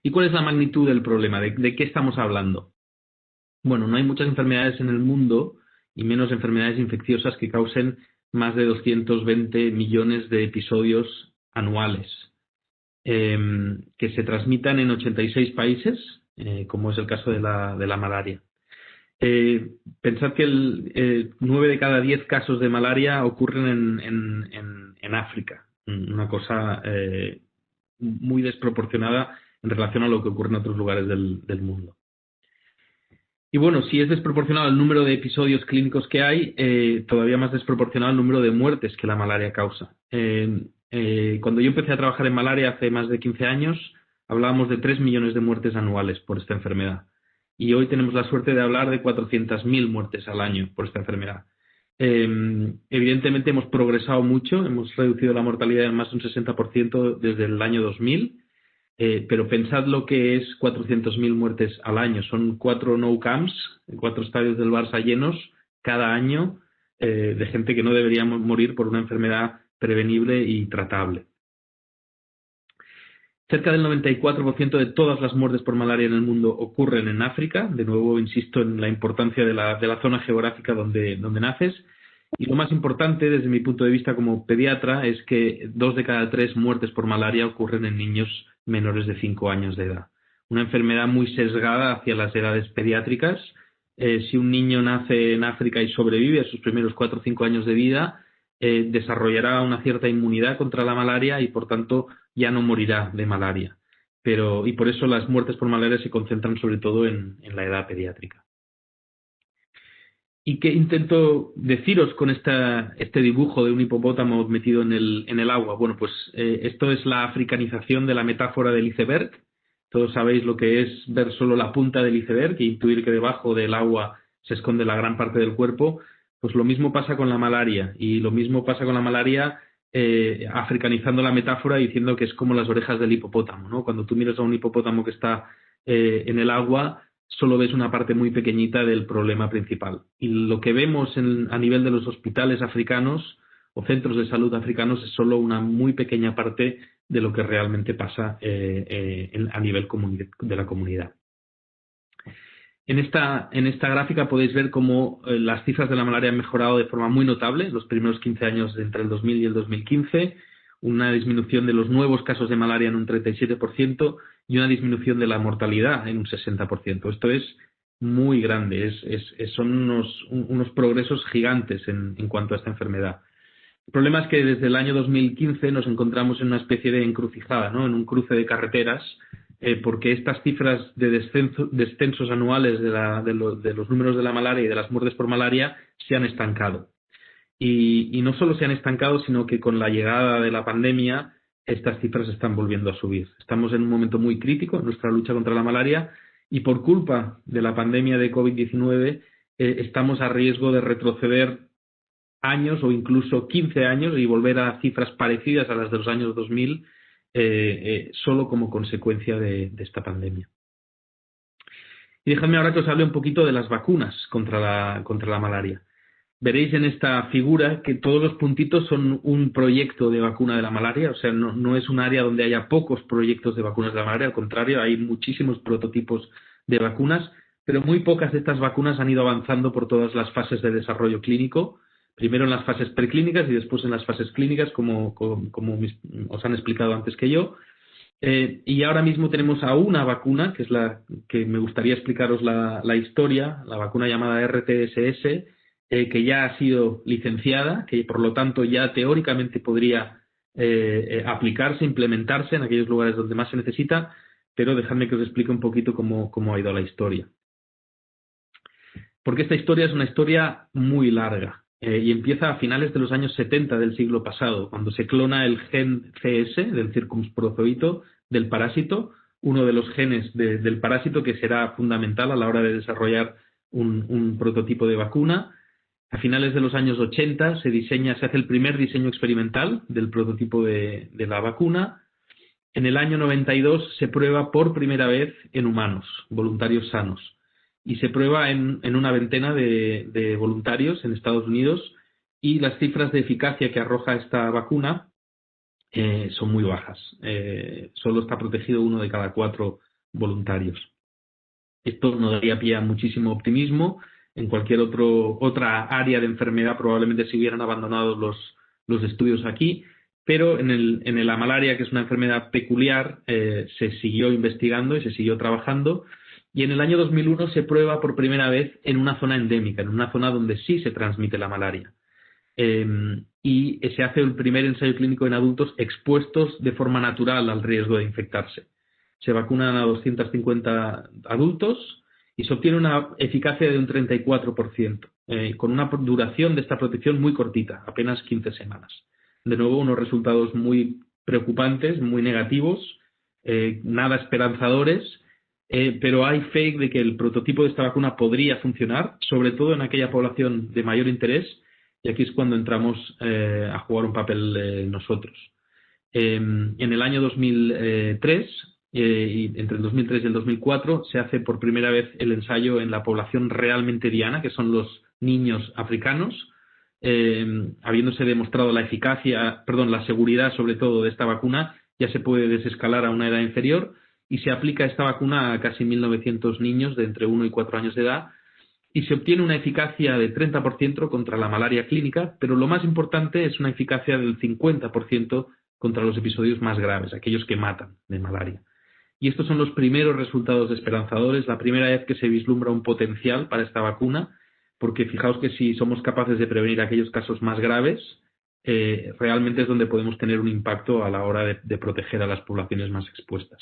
¿Y cuál es la magnitud del problema? ¿De qué estamos hablando? Bueno, no hay muchas enfermedades en el mundo y menos enfermedades infecciosas que causen más de 220 millones de episodios anuales que se transmitan en 86 países, como es el caso de la malaria. Pensad que 9 de cada 10 casos de malaria ocurren en África, una cosa muy desproporcionada en relación a lo que ocurre en otros lugares del mundo. Y bueno, si es desproporcionado el número de episodios clínicos que hay, todavía más desproporcionado el número de muertes que la malaria causa. Cuando yo empecé a trabajar en malaria hace más de 15 años, hablábamos de 3 millones de muertes anuales por esta enfermedad. Y hoy tenemos la suerte de hablar de 400.000 muertes al año por esta enfermedad. Evidentemente hemos progresado mucho, hemos reducido la mortalidad en más de un 60% desde el año 2000. Pero pensad lo que es 400.000 muertes al año. Son 4 Nou Camps, 4 estadios del Barça llenos cada año de gente que no debería morir por una enfermedad prevenible y tratable. Cerca del 94% de todas las muertes por malaria en el mundo ocurren en África. De nuevo, insisto en la importancia de la zona geográfica donde naces. Y lo más importante, desde mi punto de vista como pediatra, es que 2 de cada 3 muertes por malaria ocurren en niños menores de 5 años de edad. Una enfermedad muy sesgada hacia las edades pediátricas. Si un niño nace en África y sobrevive a sus primeros 4 o 5 años de vida, desarrollará una cierta inmunidad contra la malaria y, por tanto, ya no morirá de malaria. Y por eso las muertes por malaria se concentran sobre todo en la edad pediátrica. ¿Y qué intento deciros con este dibujo de un hipopótamo metido en el agua? Bueno, pues esto es la africanización de la metáfora del iceberg. Todos sabéis lo que es ver solo la punta del iceberg e intuir que debajo del agua se esconde la gran parte del cuerpo. Pues lo mismo pasa con la malaria. Y lo mismo pasa con la malaria africanizando la metáfora y diciendo que es como las orejas del hipopótamo, ¿no? Cuando tú miras a un hipopótamo que está en el agua, solo ves una parte muy pequeñita del problema principal. Y lo que vemos a nivel de los hospitales africanos o centros de salud africanos es solo una muy pequeña parte de lo que realmente pasa a nivel de la comunidad. En esta gráfica podéis ver cómo las cifras de la malaria han mejorado de forma muy notable los primeros 15 años entre el 2000 y el 2015, una disminución de los nuevos casos de malaria en un 37% y una disminución de la mortalidad en un 60%. Esto es muy grande, son unos progresos gigantes en cuanto a esta enfermedad. El problema es que desde el año 2015 nos encontramos en una especie de encrucijada, ¿no? En un cruce de carreteras, porque estas cifras de descensos anuales de los números de la malaria y de las muertes por malaria se han estancado. Y no solo se han estancado, sino que con la llegada de la pandemia estas cifras están volviendo a subir. Estamos en un momento muy crítico en nuestra lucha contra la malaria y por culpa de la pandemia de COVID-19 estamos a riesgo de retroceder años o incluso 15 años y volver a cifras parecidas a las de los años 2000 solo como consecuencia de esta pandemia. Y dejadme ahora que os hable un poquito de las vacunas contra la malaria. Veréis en esta figura que todos los puntitos son un proyecto de vacuna de la malaria, o sea, no es un área donde haya pocos proyectos de vacunas de la malaria, al contrario, hay muchísimos prototipos de vacunas, pero muy pocas de estas vacunas han ido avanzando por todas las fases de desarrollo clínico, primero en las fases preclínicas y después en las fases clínicas, como os han explicado antes que yo. Y ahora mismo tenemos a una vacuna, que es la que me gustaría explicaros la historia, la vacuna llamada RTS-S, que ya ha sido licenciada, que por lo tanto ya teóricamente podría aplicarse, implementarse en aquellos lugares donde más se necesita, pero dejadme que os explique un poquito cómo ha ido la historia. Porque esta historia es una historia muy larga y empieza a finales de los años 70 del siglo pasado, cuando se clona el gen CS del circunprozoito del parásito, uno de los genes del parásito que será fundamental a la hora de desarrollar un prototipo de vacuna. A finales de los años 80 se hace el primer diseño experimental del prototipo de la vacuna. En el año 92 se prueba por primera vez en humanos, voluntarios sanos. Y se prueba en una veintena de voluntarios en Estados Unidos y las cifras de eficacia que arroja esta vacuna son muy bajas. Solo está protegido 1 de cada 4 voluntarios. Esto nos daría pie a muchísimo optimismo. En cualquier otra área de enfermedad probablemente se hubieran abandonado los estudios aquí, pero en la malaria, que es una enfermedad peculiar, se siguió investigando y se siguió trabajando. Y en el año 2001 se prueba por primera vez en una zona endémica, en una zona donde sí se transmite la malaria. Y se hace el primer ensayo clínico en adultos expuestos de forma natural al riesgo de infectarse. se vacunan a 250 adultos y se obtiene una eficacia de un 34%, con una duración de esta protección muy cortita, apenas 15 semanas. De nuevo, unos resultados muy preocupantes, muy negativos, nada esperanzadores, pero hay fe de que el prototipo de esta vacuna podría funcionar, sobre todo en aquella población de mayor interés, y aquí es cuando entramos a jugar un papel nosotros. En el año 2003, y entre el 2003 y el 2004, se hace por primera vez el ensayo en la población realmente diana, que son los niños africanos, habiéndose demostrado la seguridad sobre todo de esta vacuna, ya se puede desescalar a una edad inferior y se aplica esta vacuna a casi 1.900 niños de entre 1 y 4 años de edad y se obtiene una eficacia de 30% contra la malaria clínica, pero lo más importante es una eficacia del 50% contra los episodios más graves, aquellos que matan de malaria. Y estos son los primeros resultados esperanzadores, la primera vez que se vislumbra un potencial para esta vacuna, porque fijaos que si somos capaces de prevenir aquellos casos más graves, realmente es donde podemos tener un impacto a la hora de proteger a las poblaciones más expuestas.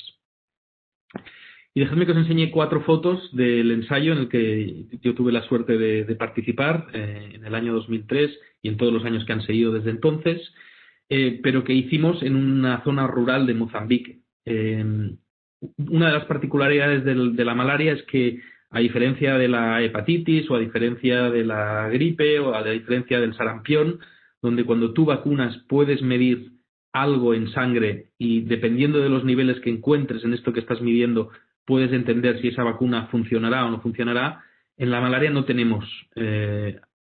Y dejadme que os enseñe 4 fotos del ensayo en el que yo tuve la suerte de participar en el año 2003 y en todos los años que han seguido desde entonces, pero que hicimos en una zona rural de Mozambique. Una de las particularidades de la malaria es que, a diferencia de la hepatitis o a diferencia de la gripe o a diferencia del sarampión, donde cuando tú vacunas puedes medir algo en sangre y dependiendo de los niveles que encuentres en esto que estás midiendo, puedes entender si esa vacuna funcionará o no funcionará, en la malaria no tenemos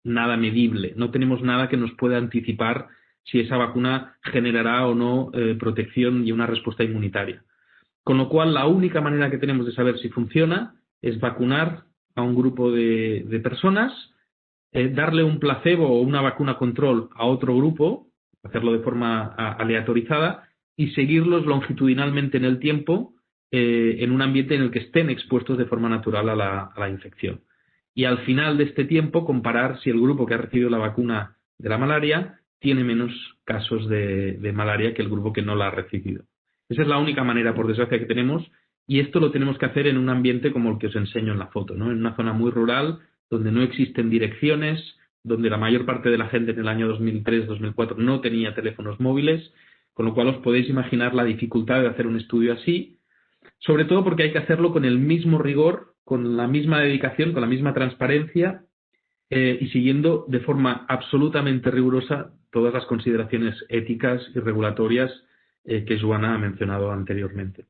nada medible, no tenemos nada que nos pueda anticipar si esa vacuna generará o no protección y una respuesta inmunitaria. Con lo cual, la única manera que tenemos de saber si funciona es vacunar a un grupo de personas, darle un placebo o una vacuna control a otro grupo, hacerlo de forma aleatorizada y seguirlos longitudinalmente en el tiempo en un ambiente en el que estén expuestos de forma natural a la infección. Y al final de este tiempo comparar si el grupo que ha recibido la vacuna de la malaria tiene menos casos de malaria que el grupo que no la ha recibido. Esa es la única manera, por desgracia, que tenemos, y esto lo tenemos que hacer en un ambiente como el que os enseño en la foto, ¿no? En una zona muy rural, donde no existen direcciones, donde la mayor parte de la gente en el año 2003-2004 no tenía teléfonos móviles, con lo cual os podéis imaginar la dificultad de hacer un estudio así, sobre todo porque hay que hacerlo con el mismo rigor, con la misma dedicación, con la misma transparencia y siguiendo de forma absolutamente rigurosa todas las consideraciones éticas y regulatorias que Joana ha mencionado anteriormente.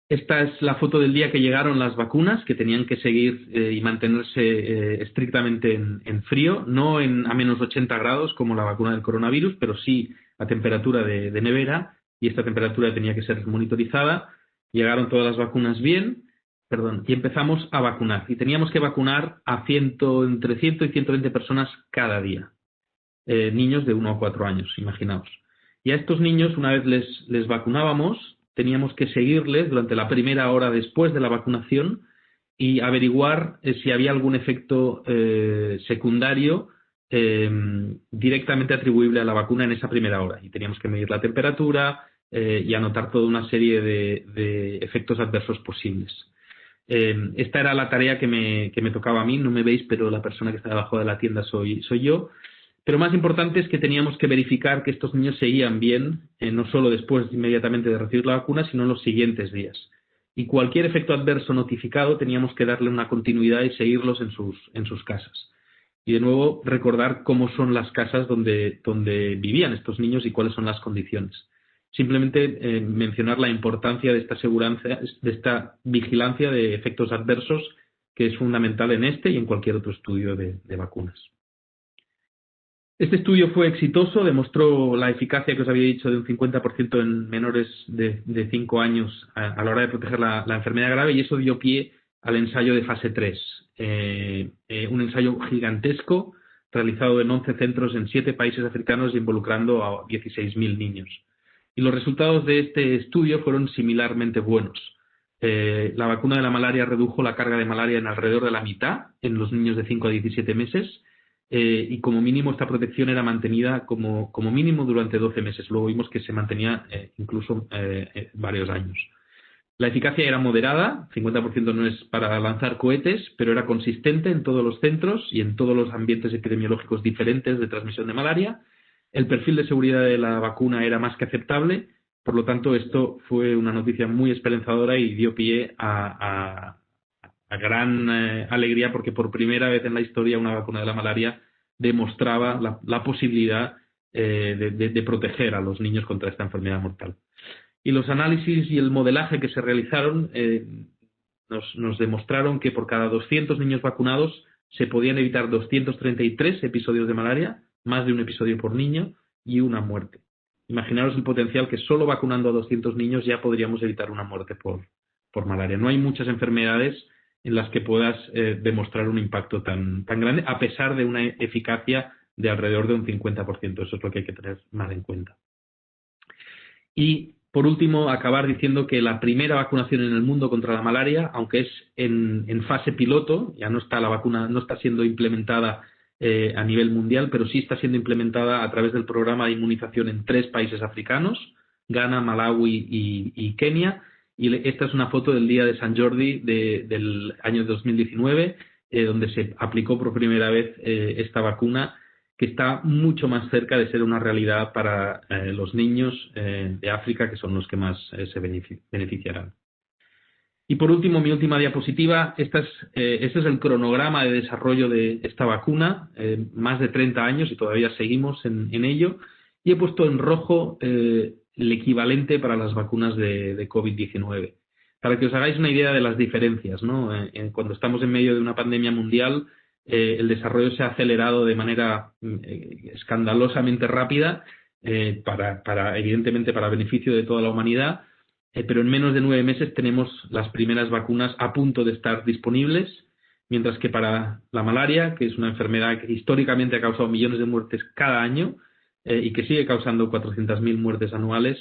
Esta es la foto del día que llegaron las vacunas, que tenían que seguir y mantenerse estrictamente en frío, no a menos 80 grados como la vacuna del coronavirus, pero sí a temperatura de nevera, y esta temperatura tenía que ser monitorizada. Llegaron todas las vacunas bien, y empezamos a vacunar. Y teníamos que vacunar a entre 100 y 120 personas cada día, niños de 1 a 4 años, imaginaos. Y a estos niños, una vez les vacunábamos, teníamos que seguirles durante la primera hora después de la vacunación y averiguar si había algún efecto secundario directamente atribuible a la vacuna en esa primera hora. Y teníamos que medir la temperatura y anotar toda una serie de efectos adversos posibles. Esta era la tarea que me tocaba a mí. No me veis, pero la persona que está debajo de la tienda soy yo. Pero más importante es que teníamos que verificar que estos niños seguían bien, no solo después inmediatamente de recibir la vacuna, sino en los siguientes días. Y cualquier efecto adverso notificado teníamos que darle una continuidad y seguirlos en sus casas. Y de nuevo recordar cómo son las casas donde vivían estos niños y cuáles son las condiciones. Simplemente mencionar la importancia de esta vigilancia de efectos adversos, que es fundamental en este y en cualquier otro estudio de vacunas. Este estudio fue exitoso, demostró la eficacia que os había dicho de un 50% en menores de 5 años a la hora de proteger la enfermedad grave, y eso dio pie al ensayo de fase 3, un ensayo gigantesco realizado en 11 centros en 7 países africanos involucrando a 16.000 niños. Y los resultados de este estudio fueron similarmente buenos. La vacuna de la malaria redujo la carga de malaria en alrededor de la mitad en los niños de 5 a 17 meses, y como mínimo esta protección era mantenida como mínimo durante 12 meses. Luego vimos que se mantenía incluso varios años. La eficacia era moderada, 50% no es para lanzar cohetes, pero era consistente en todos los centros y en todos los ambientes epidemiológicos diferentes de transmisión de malaria. El perfil de seguridad de la vacuna era más que aceptable, por lo tanto esto fue una noticia muy esperanzadora y dio pie a gran alegría, porque por primera vez en la historia una vacuna de la malaria demostraba la posibilidad de proteger a los niños contra esta enfermedad mortal. Y los análisis y el modelaje que se realizaron nos demostraron que por cada 200 niños vacunados se podían evitar 233 episodios de malaria, más de un episodio por niño, y una muerte. Imaginaros el potencial que solo vacunando a 200 niños ya podríamos evitar una muerte por malaria. No hay muchas enfermedades en las que puedas demostrar un impacto tan grande, a pesar de una eficacia de alrededor de un 50%. Eso es lo que hay que tener más en cuenta. Y por último, acabar diciendo que la primera vacunación en el mundo contra la malaria, aunque es en fase piloto, ya no está la vacuna, no está siendo implementada a nivel mundial, pero sí está siendo implementada a través del programa de inmunización en 3 países africanos, Ghana, Malawi y Kenia. Y esta es una foto del día de San Jordi del año 2019, donde se aplicó por primera vez esta vacuna, que está mucho más cerca de ser una realidad para los niños de África, que son los que más se beneficiarán. Y por último, mi última diapositiva, este es el cronograma de desarrollo de esta vacuna, más de 30 años y todavía seguimos en ello, y he puesto en rojo el equivalente para las vacunas de COVID-19, para que os hagáis una idea de las diferencias, ¿no? Cuando estamos en medio de una pandemia mundial, el desarrollo se ha acelerado de manera escandalosamente rápida, evidentemente para beneficio de toda la humanidad, pero en menos de 9 meses tenemos las primeras vacunas a punto de estar disponibles, mientras que para la malaria, que es una enfermedad que históricamente ha causado millones de muertes cada año y que sigue causando 400.000 muertes anuales,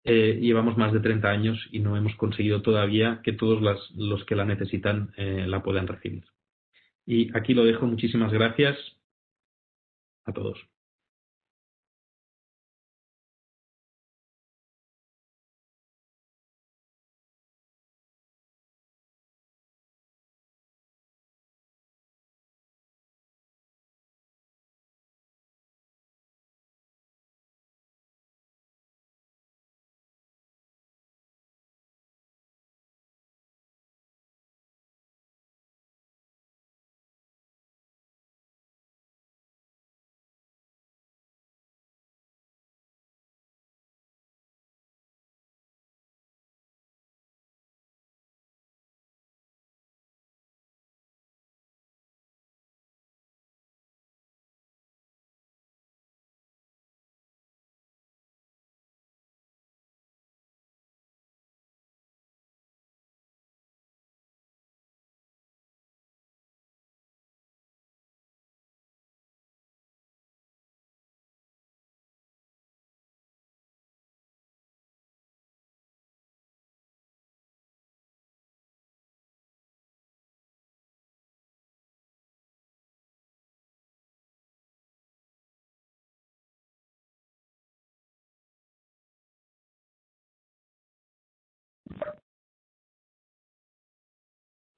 llevamos más de 30 años y no hemos conseguido todavía que todos los que la necesitan la puedan recibir. Y aquí lo dejo. Muchísimas gracias a todos.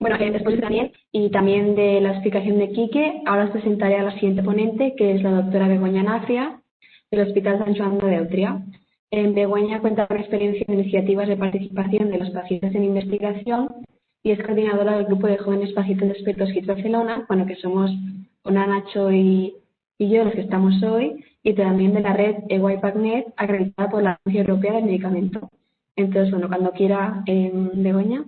Bueno, después de Daniel y también de la explicación de Quique, ahora os presentaré a la siguiente ponente, que es la doctora Begoña Nafria, del Hospital Sant Joan de Deutria. Begoña cuenta con experiencia en iniciativas de participación de los pacientes en investigación y es coordinadora del grupo de jóvenes pacientes expertos KIDS Barcelona, bueno, que somos Ona, Nacho y yo los que estamos hoy, y también de la red EYPACNet, acreditada por la Agencia Europea del Medicamento. Entonces, bueno, cuando quiera, Begoña.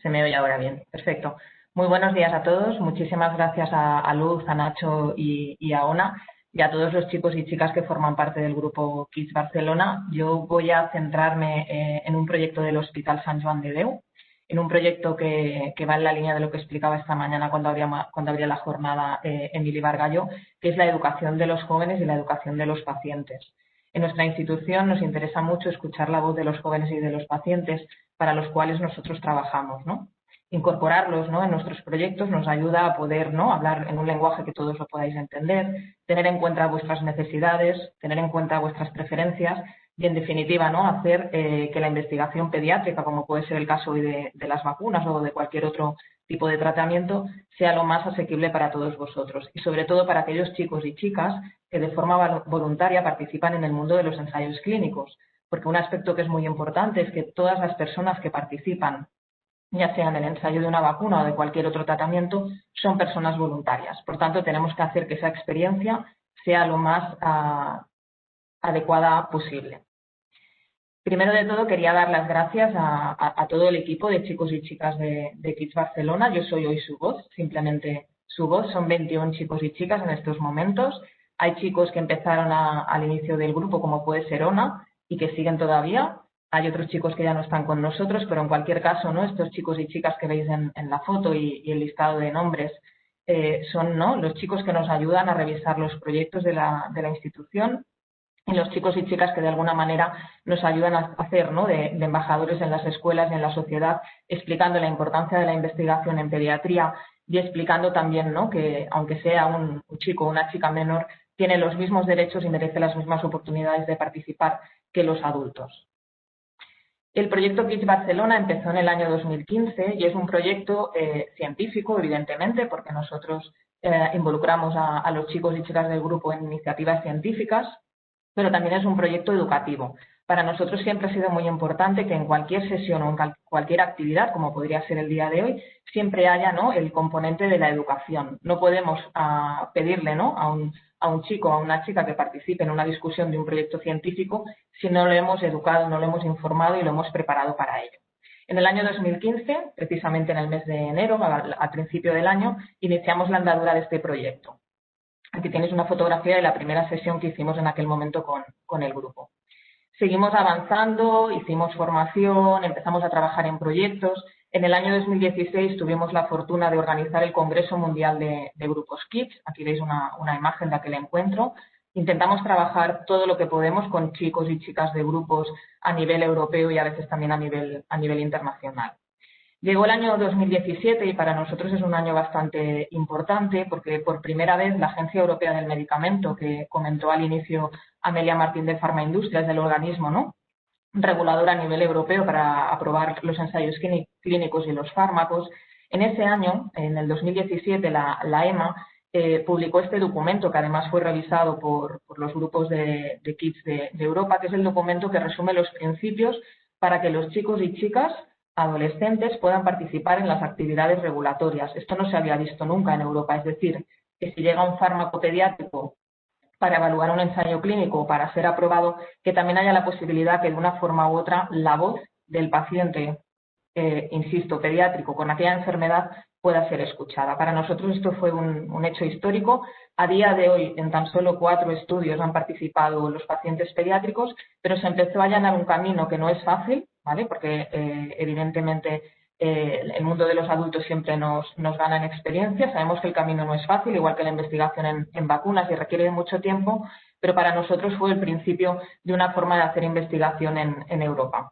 Se me oye ahora bien, perfecto. Muy buenos días a todos. Muchísimas gracias a Luz, a Nacho y a Ona y a todos los chicos y chicas que forman parte del grupo KIDS Barcelona. Yo voy a centrarme en un proyecto del Hospital Sant Joan de Déu en un proyecto que va en la línea de lo que explicaba esta mañana cuando abría la jornada Emili Bargallo, que es la educación de los jóvenes y la educación de los pacientes. En nuestra institución nos interesa mucho escuchar la voz de los jóvenes y de los pacientes para los cuales nosotros trabajamos, ¿no? Incorporarlos, ¿no?, en nuestros proyectos nos ayuda a poder, ¿no?, hablar en un lenguaje que todos lo podáis entender, tener en cuenta vuestras necesidades, tener en cuenta vuestras preferencias y, en definitiva, ¿no?, hacer que la investigación pediátrica, como puede ser el caso hoy de las vacunas o de cualquier otro tipo de tratamiento, sea lo más asequible para todos vosotros y, sobre todo, para aquellos chicos y chicas que de forma voluntaria participan en el mundo de los ensayos clínicos. Porque un aspecto que es muy importante es que todas las personas que participan, ya sea en el ensayo de una vacuna o de cualquier otro tratamiento, son personas voluntarias. Por tanto, tenemos que hacer que esa experiencia sea lo más adecuada posible. Primero de todo, quería dar las gracias a todo el equipo de chicos y chicas de Kids Barcelona. Yo soy hoy su voz, simplemente su voz. Son 21 chicos y chicas en estos momentos. Hay chicos que empezaron al inicio del grupo, como puede ser Ona, y que siguen todavía. Hay otros chicos que ya no están con nosotros, pero en cualquier caso, ¿no?, estos chicos y chicas que veis en la foto y el listado de nombres son, ¿no?, los chicos que nos ayudan a revisar los proyectos de la institución y los chicos y chicas que de alguna manera nos ayudan a hacer, ¿no?, de embajadores en las escuelas y en la sociedad, explicando la importancia de la investigación en pediatría y explicando también, ¿no?, que aunque sea un chico o una chica menor, tiene los mismos derechos y merece las mismas oportunidades de participar que los adultos. El proyecto Kids Barcelona empezó en el año 2015 y es un proyecto científico, evidentemente, porque nosotros involucramos a los chicos y chicas del grupo en iniciativas científicas, pero también es un proyecto educativo. Para nosotros siempre ha sido muy importante que en cualquier sesión o en cualquier actividad, como podría ser el día de hoy, siempre haya, ¿no?, el componente de la educación. No podemos pedirle, ¿no?, a un chico o a una chica que participe en una discusión de un proyecto científico si no lo hemos educado, no lo hemos informado y lo hemos preparado para ello. En el año 2015, precisamente en el mes de enero, al principio del año, iniciamos la andadura de este proyecto. Aquí tenéis una fotografía de la primera sesión que hicimos en aquel momento con el grupo. Seguimos avanzando, hicimos formación, empezamos a trabajar en proyectos. En el año 2016 tuvimos la fortuna de organizar el Congreso Mundial de Grupos Kids. Aquí veis una imagen de aquel encuentro. Intentamos trabajar todo lo que podemos con chicos y chicas de grupos a nivel europeo y a veces también a nivel internacional. Llegó el año 2017 y para nosotros es un año bastante importante porque por primera vez la Agencia Europea del Medicamento, que comentó al inicio Amelia Martín de Pharma Industries, del organismo, ¿no?, regulador a nivel europeo para aprobar los ensayos clínicos y los fármacos, en ese año, en el 2017, la EMA publicó este documento que además fue revisado por los grupos de Kids de Europa, que es el documento que resume los principios para que los chicos y chicas adolescentes puedan participar en las actividades regulatorias. Esto no se había visto nunca en Europa, es decir, que si llega un fármaco pediátrico para evaluar un ensayo clínico o para ser aprobado, que también haya la posibilidad que de una forma u otra la voz del paciente, insisto, pediátrico con aquella enfermedad pueda ser escuchada. Para nosotros esto fue un hecho histórico. A día de hoy, en tan solo 4 estudios han participado los pacientes pediátricos, pero se empezó a allanar un camino que no es fácil, ¿vale?, porque evidentemente el mundo de los adultos siempre nos gana en experiencia. Sabemos que el camino no es fácil, igual que la investigación en vacunas, y requiere de mucho tiempo, pero para nosotros fue el principio de una forma de hacer investigación en Europa.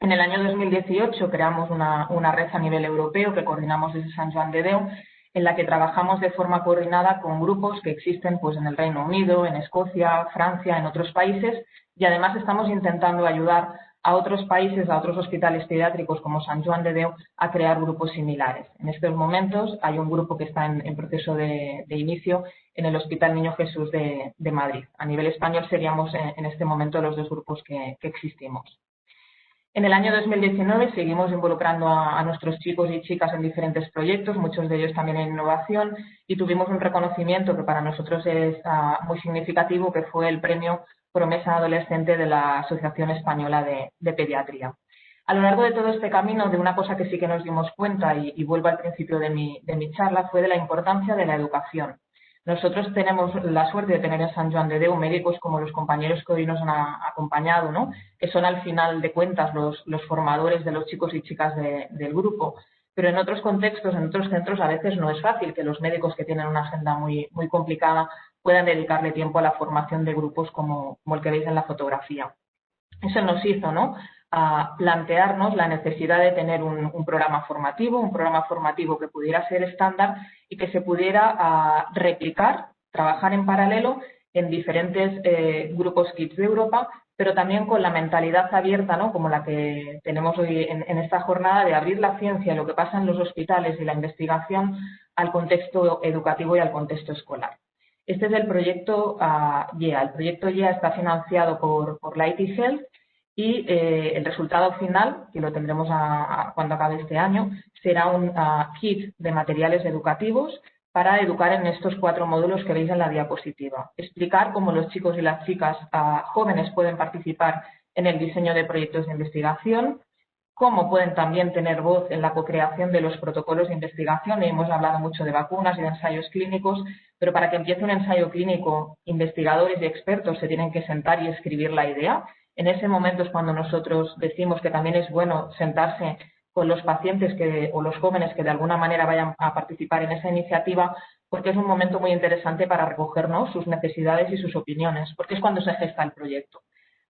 En el año 2018 creamos una red a nivel europeo que coordinamos desde Sant Joan de Déu, en la que trabajamos de forma coordinada con grupos que existen pues, en el Reino Unido, en Escocia, Francia, en otros países, y además estamos intentando ayudar a otros países, a otros hospitales pediátricos como Sant Joan de Déu, a crear grupos similares. En estos momentos hay un grupo que está en proceso de inicio en el Hospital Niño Jesús de Madrid. A nivel español seríamos en este momento los 2 grupos que existimos. En el año 2019 seguimos involucrando a nuestros chicos y chicas en diferentes proyectos, muchos de ellos también en innovación, y tuvimos un reconocimiento que para nosotros es muy significativo, que fue el premio Promesa Adolescente de la Asociación Española de Pediatría. A lo largo de todo este camino, de una cosa que sí que nos dimos cuenta, y vuelvo al principio de mi charla, fue de la importancia de la educación. Nosotros tenemos la suerte de tener en Sant Joan de Déu médicos como los compañeros que hoy nos han acompañado, ¿no? Que son al final de cuentas los formadores de los chicos y chicas del grupo. Pero en otros contextos, en otros centros, a veces no es fácil que los médicos que tienen una agenda muy, muy complicada puedan dedicarle tiempo a la formación de grupos como el que veis en la fotografía. Eso nos hizo, ¿no?, a plantearnos la necesidad de tener un programa formativo que pudiera ser estándar y que se pudiera replicar, trabajar en paralelo en diferentes grupos Kids de Europa, pero también con la mentalidad abierta, ¿no?, como la que tenemos hoy en esta jornada, de abrir la ciencia y lo que pasa en los hospitales y la investigación al contexto educativo y al contexto escolar. Este es el proyecto YEA. El proyecto YEA está financiado por la IT Health y el resultado final, que lo tendremos cuando acabe este año, será un kit de materiales educativos para educar en estos 4 módulos que veis en la diapositiva. Explicar cómo los chicos y las chicas jóvenes pueden participar en el diseño de proyectos de investigación, cómo pueden también tener voz en la co-creación de los protocolos de investigación. Y hemos hablado mucho de vacunas y de ensayos clínicos, pero para que empiece un ensayo clínico, investigadores y expertos se tienen que sentar y escribir la idea. En ese momento es cuando nosotros decimos que también es bueno sentarse con los pacientes o los jóvenes que de alguna manera vayan a participar en esa iniciativa, porque es un momento muy interesante para recoger, ¿no?, sus necesidades y sus opiniones, porque es cuando se gesta el proyecto.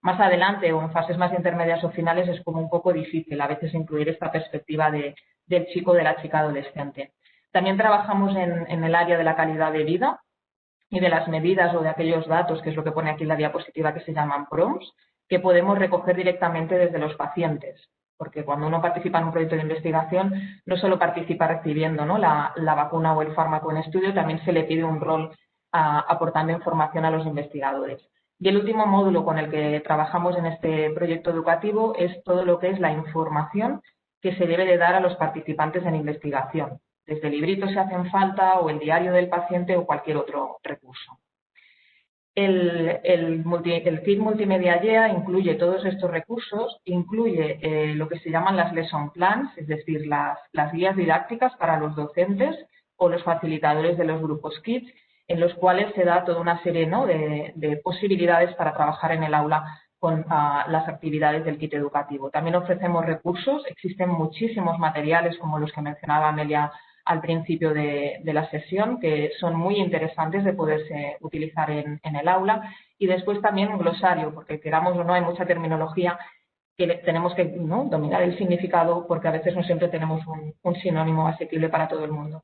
Más adelante o en fases más intermedias o finales es como un poco difícil a veces incluir esta perspectiva del chico o de la chica adolescente. También trabajamos en el área de la calidad de vida y de las medidas o de aquellos datos, que es lo que pone aquí en la diapositiva, que se llaman PROMs, que podemos recoger directamente desde los pacientes. Porque cuando uno participa en un proyecto de investigación, no solo participa recibiendo, ¿no?, la vacuna o el fármaco en estudio, también se le pide un rol aportando información a los investigadores. Y el último módulo con el que trabajamos en este proyecto educativo es todo lo que es la información que se debe de dar a los participantes en investigación, desde libritos si hacen falta o el diario del paciente o cualquier otro recurso. El kit multimedia YEA incluye todos estos recursos, incluye lo que se llaman las lesson plans, es decir, las guías didácticas para los docentes o los facilitadores de los grupos KIDS, en los cuales se da toda una serie, ¿no?, de posibilidades para trabajar en el aula con las actividades del kit educativo. También ofrecemos recursos, existen muchísimos materiales como los que mencionaba Amelia al principio de la sesión, que son muy interesantes de poderse utilizar en el aula, y después también un glosario, porque queramos o no hay mucha terminología que tenemos que, ¿no?, dominar el significado, porque a veces no siempre tenemos un sinónimo asequible para todo el mundo.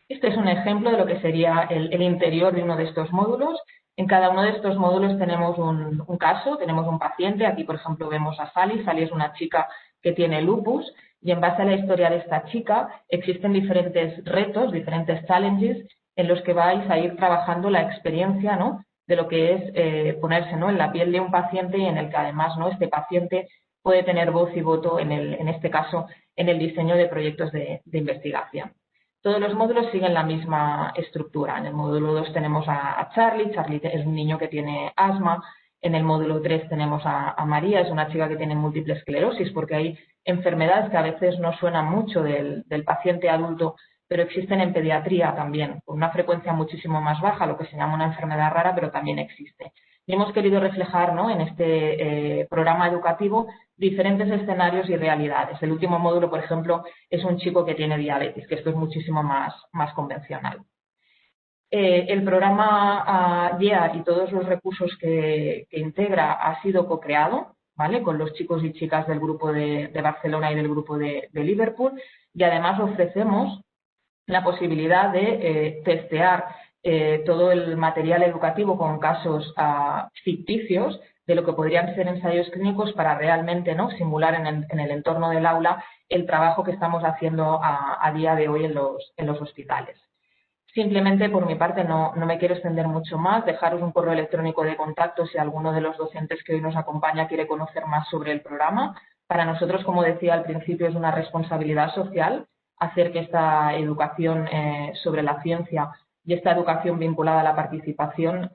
Este es un ejemplo de lo que sería el interior de uno de estos módulos. En cada uno de estos módulos tenemos un caso, tenemos un paciente. Aquí, por ejemplo, vemos a Sally. Sally es una chica que tiene lupus y en base a la historia de esta chica existen diferentes retos, diferentes challenges en los que vais a ir trabajando la experiencia, ¿no?, de lo que es ponerse, ¿no?, en la piel de un paciente y en el que además, ¿no?, este paciente puede tener voz y voto en este caso en el diseño de proyectos de investigación. Todos los módulos siguen la misma estructura. En el módulo 2 tenemos a Charlie. Charlie es un niño que tiene asma. En el módulo 3 tenemos a María, es una chica que tiene múltiple esclerosis, porque hay enfermedades que a veces no suenan mucho del paciente adulto, pero existen en pediatría también, con una frecuencia muchísimo más baja, lo que se llama una enfermedad rara, pero también existe. Y hemos querido reflejar, ¿no?, en este programa educativo diferentes escenarios y realidades. El último módulo, por ejemplo, es un chico que tiene diabetes, que esto es muchísimo más convencional. El programa YEA y todos los recursos que integra ha sido co-creado, ¿vale?, con los chicos y chicas del grupo de Barcelona y del grupo de Liverpool, y además ofrecemos la posibilidad de testear todo el material educativo con casos ficticios de lo que podrían ser ensayos clínicos para realmente, ¿no?, simular en el entorno del aula el trabajo que estamos haciendo a día de hoy en los hospitales. Simplemente, por mi parte, no me quiero extender mucho más. Dejaros un correo electrónico de contacto si alguno de los docentes que hoy nos acompaña quiere conocer más sobre el programa. Para nosotros, como decía al principio, es una responsabilidad social hacer que esta educación sobre la ciencia y esta educación vinculada a la participación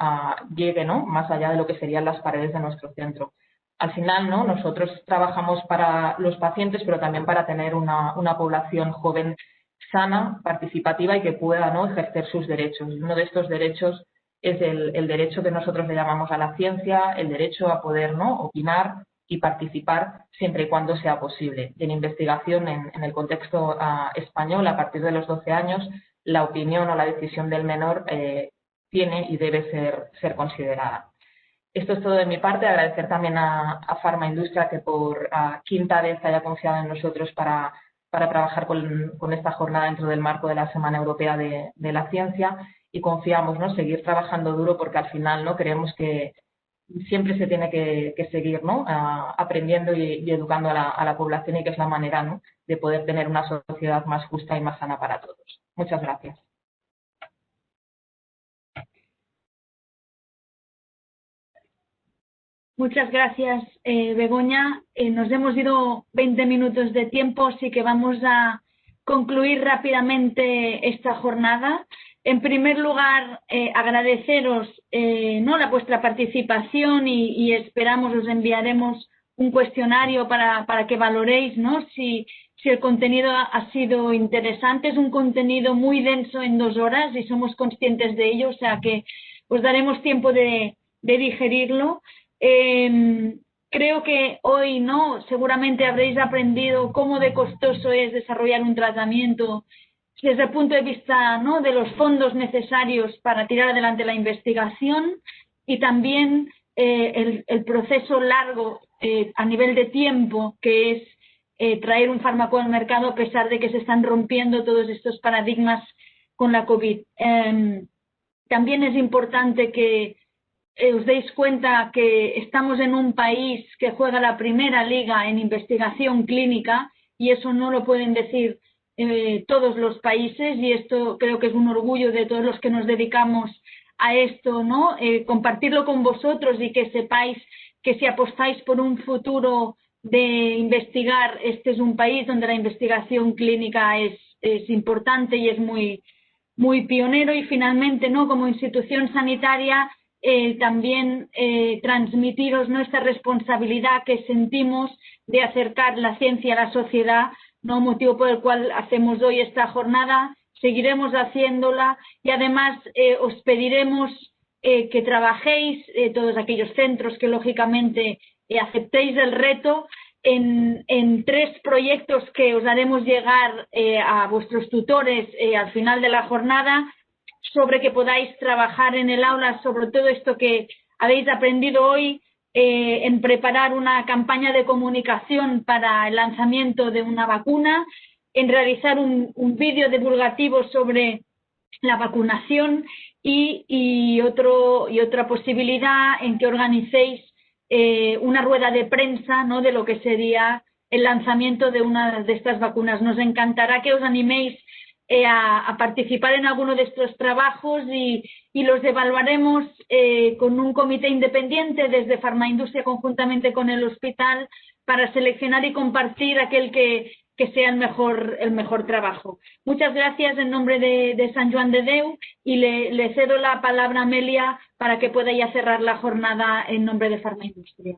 llegue, ¿no?, más allá de lo que serían las paredes de nuestro centro. Al final, ¿no?, nosotros trabajamos para los pacientes, pero también para tener una población joven sana, participativa y que pueda, ¿no?, ejercer sus derechos. Uno de estos derechos es el derecho que nosotros le llamamos a la ciencia, el derecho a poder, ¿no?, opinar y participar siempre y cuando sea posible. Y en investigación, en el contexto español, a partir de los 12 años, la opinión o la decisión del menor tiene y debe ser considerada. Esto es todo de mi parte. Agradecer también a Pharma Industria que por quinta vez haya confiado en nosotros para trabajar con esta jornada dentro del marco de la Semana Europea de la Ciencia, y confiamos, ¿no?, seguir trabajando duro porque al final, ¿no?, creemos que siempre se tiene que seguir, ¿no?, aprendiendo y educando a la población, y que es la manera, ¿no?, de poder tener una sociedad más justa y más sana para todos. Muchas gracias. Muchas gracias, Begoña. Nos hemos ido 20 minutos de tiempo, así que vamos a concluir rápidamente esta jornada. En primer lugar, agradeceros ¿no?, vuestra participación y esperamos, os enviaremos un cuestionario para que valoréis, ¿no?, si el contenido ha sido interesante. Es un contenido muy denso en 2 horas y somos conscientes de ello, o sea que os daremos tiempo de digerirlo. Creo que hoy, ¿no?, seguramente habréis aprendido cómo de costoso es desarrollar un tratamiento desde el punto de vista, ¿no?, de los fondos necesarios para tirar adelante la investigación, y también el proceso largo a nivel de tiempo que es traer un fármaco al mercado, a pesar de que se están rompiendo todos estos paradigmas con la COVID. También es importante que os deis cuenta que estamos en un país que juega la primera liga en investigación clínica, y eso no lo pueden decir todos los países, y esto creo que es un orgullo de todos los que nos dedicamos a esto, ¿no? Compartirlo con vosotros y que sepáis que si apostáis por un futuro de investigar, este es un país donde la investigación clínica es importante y es muy, muy pionero. Y finalmente, ¿no?, como institución sanitaria, también transmitiros nuestra responsabilidad que sentimos de acercar la ciencia a la sociedad, ¿no?, motivo por el cual hacemos hoy esta jornada. Seguiremos haciéndola, y además os pediremos que trabajéis, todos aquellos centros que lógicamente aceptéis el reto, en 3 proyectos que os haremos llegar a vuestros tutores al final de la jornada, sobre que podáis trabajar en el aula sobre todo esto que habéis aprendido hoy, en preparar una campaña de comunicación para el lanzamiento de una vacuna, en realizar un vídeo divulgativo sobre la vacunación, y otra posibilidad en que organicéis una rueda de prensa, ¿no?, de lo que sería el lanzamiento de una de estas vacunas. Nos encantará que os animéis a participar en alguno de estos trabajos, y los evaluaremos con un comité independiente desde Farmaindustria conjuntamente con el hospital, para seleccionar y compartir aquel que sea el mejor trabajo. Muchas gracias en nombre de Sant Joan de Déu, y le cedo la palabra a Amelia para que pueda ya cerrar la jornada en nombre de Farmaindustria.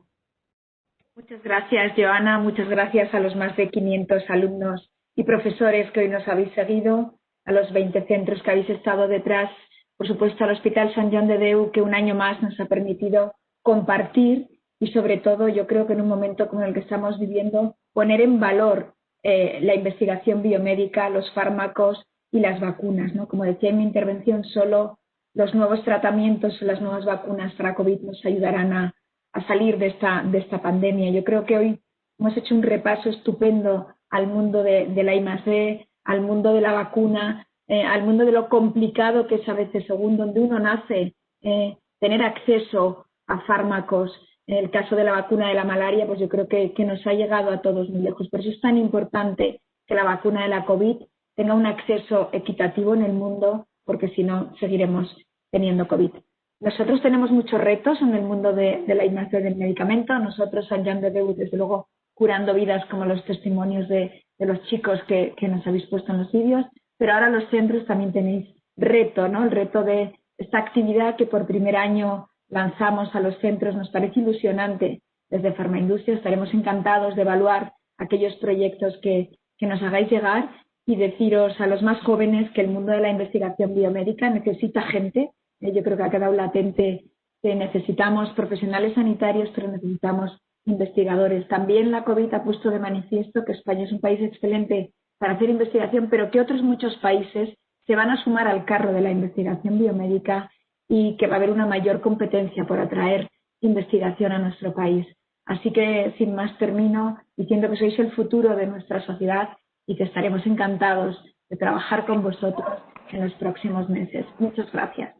Muchas gracias, Joana. Muchas gracias a los más de 500 alumnos y profesores que hoy nos habéis seguido, a los 20 centros que habéis estado detrás, por supuesto al Hospital Sant Joan de Déu, que un año más nos ha permitido compartir, y sobre todo yo creo que en un momento como el que estamos viviendo, poner en valor la investigación biomédica, los fármacos y las vacunas, ¿no? Como decía en mi intervención, solo los nuevos tratamientos o las nuevas vacunas para COVID nos ayudarán a salir de esta pandemia. Yo creo que hoy hemos hecho un repaso estupendo al mundo de la I+D, al mundo de la vacuna, al mundo de lo complicado que es a veces, según donde uno nace, tener acceso a fármacos. En el caso de la vacuna de la malaria, pues yo creo que nos ha llegado a todos muy lejos. Por eso es tan importante que la vacuna de la COVID tenga un acceso equitativo en el mundo, porque si no, seguiremos teniendo COVID. Nosotros tenemos muchos retos en el mundo de la I+D del medicamento. Nosotros, Sant Joan de Déu, desde luego, curando vidas, como los testimonios de los chicos que nos habéis puesto en los vídeos, pero ahora los centros también tenéis reto, ¿no? El reto de esta actividad que por primer año lanzamos a los centros. Nos parece ilusionante desde Farmaindustria. Estaremos encantados de evaluar aquellos proyectos que nos hagáis llegar, y deciros a los más jóvenes que el mundo de la investigación biomédica necesita gente. Yo creo que ha quedado latente que necesitamos profesionales sanitarios, pero necesitamos investigadores. También la COVID ha puesto de manifiesto que España es un país excelente para hacer investigación, pero que otros muchos países se van a sumar al carro de la investigación biomédica y que va a haber una mayor competencia por atraer investigación a nuestro país. Así que, sin más, termino diciendo que sois el futuro de nuestra sociedad y que estaremos encantados de trabajar con vosotros en los próximos meses. Muchas gracias.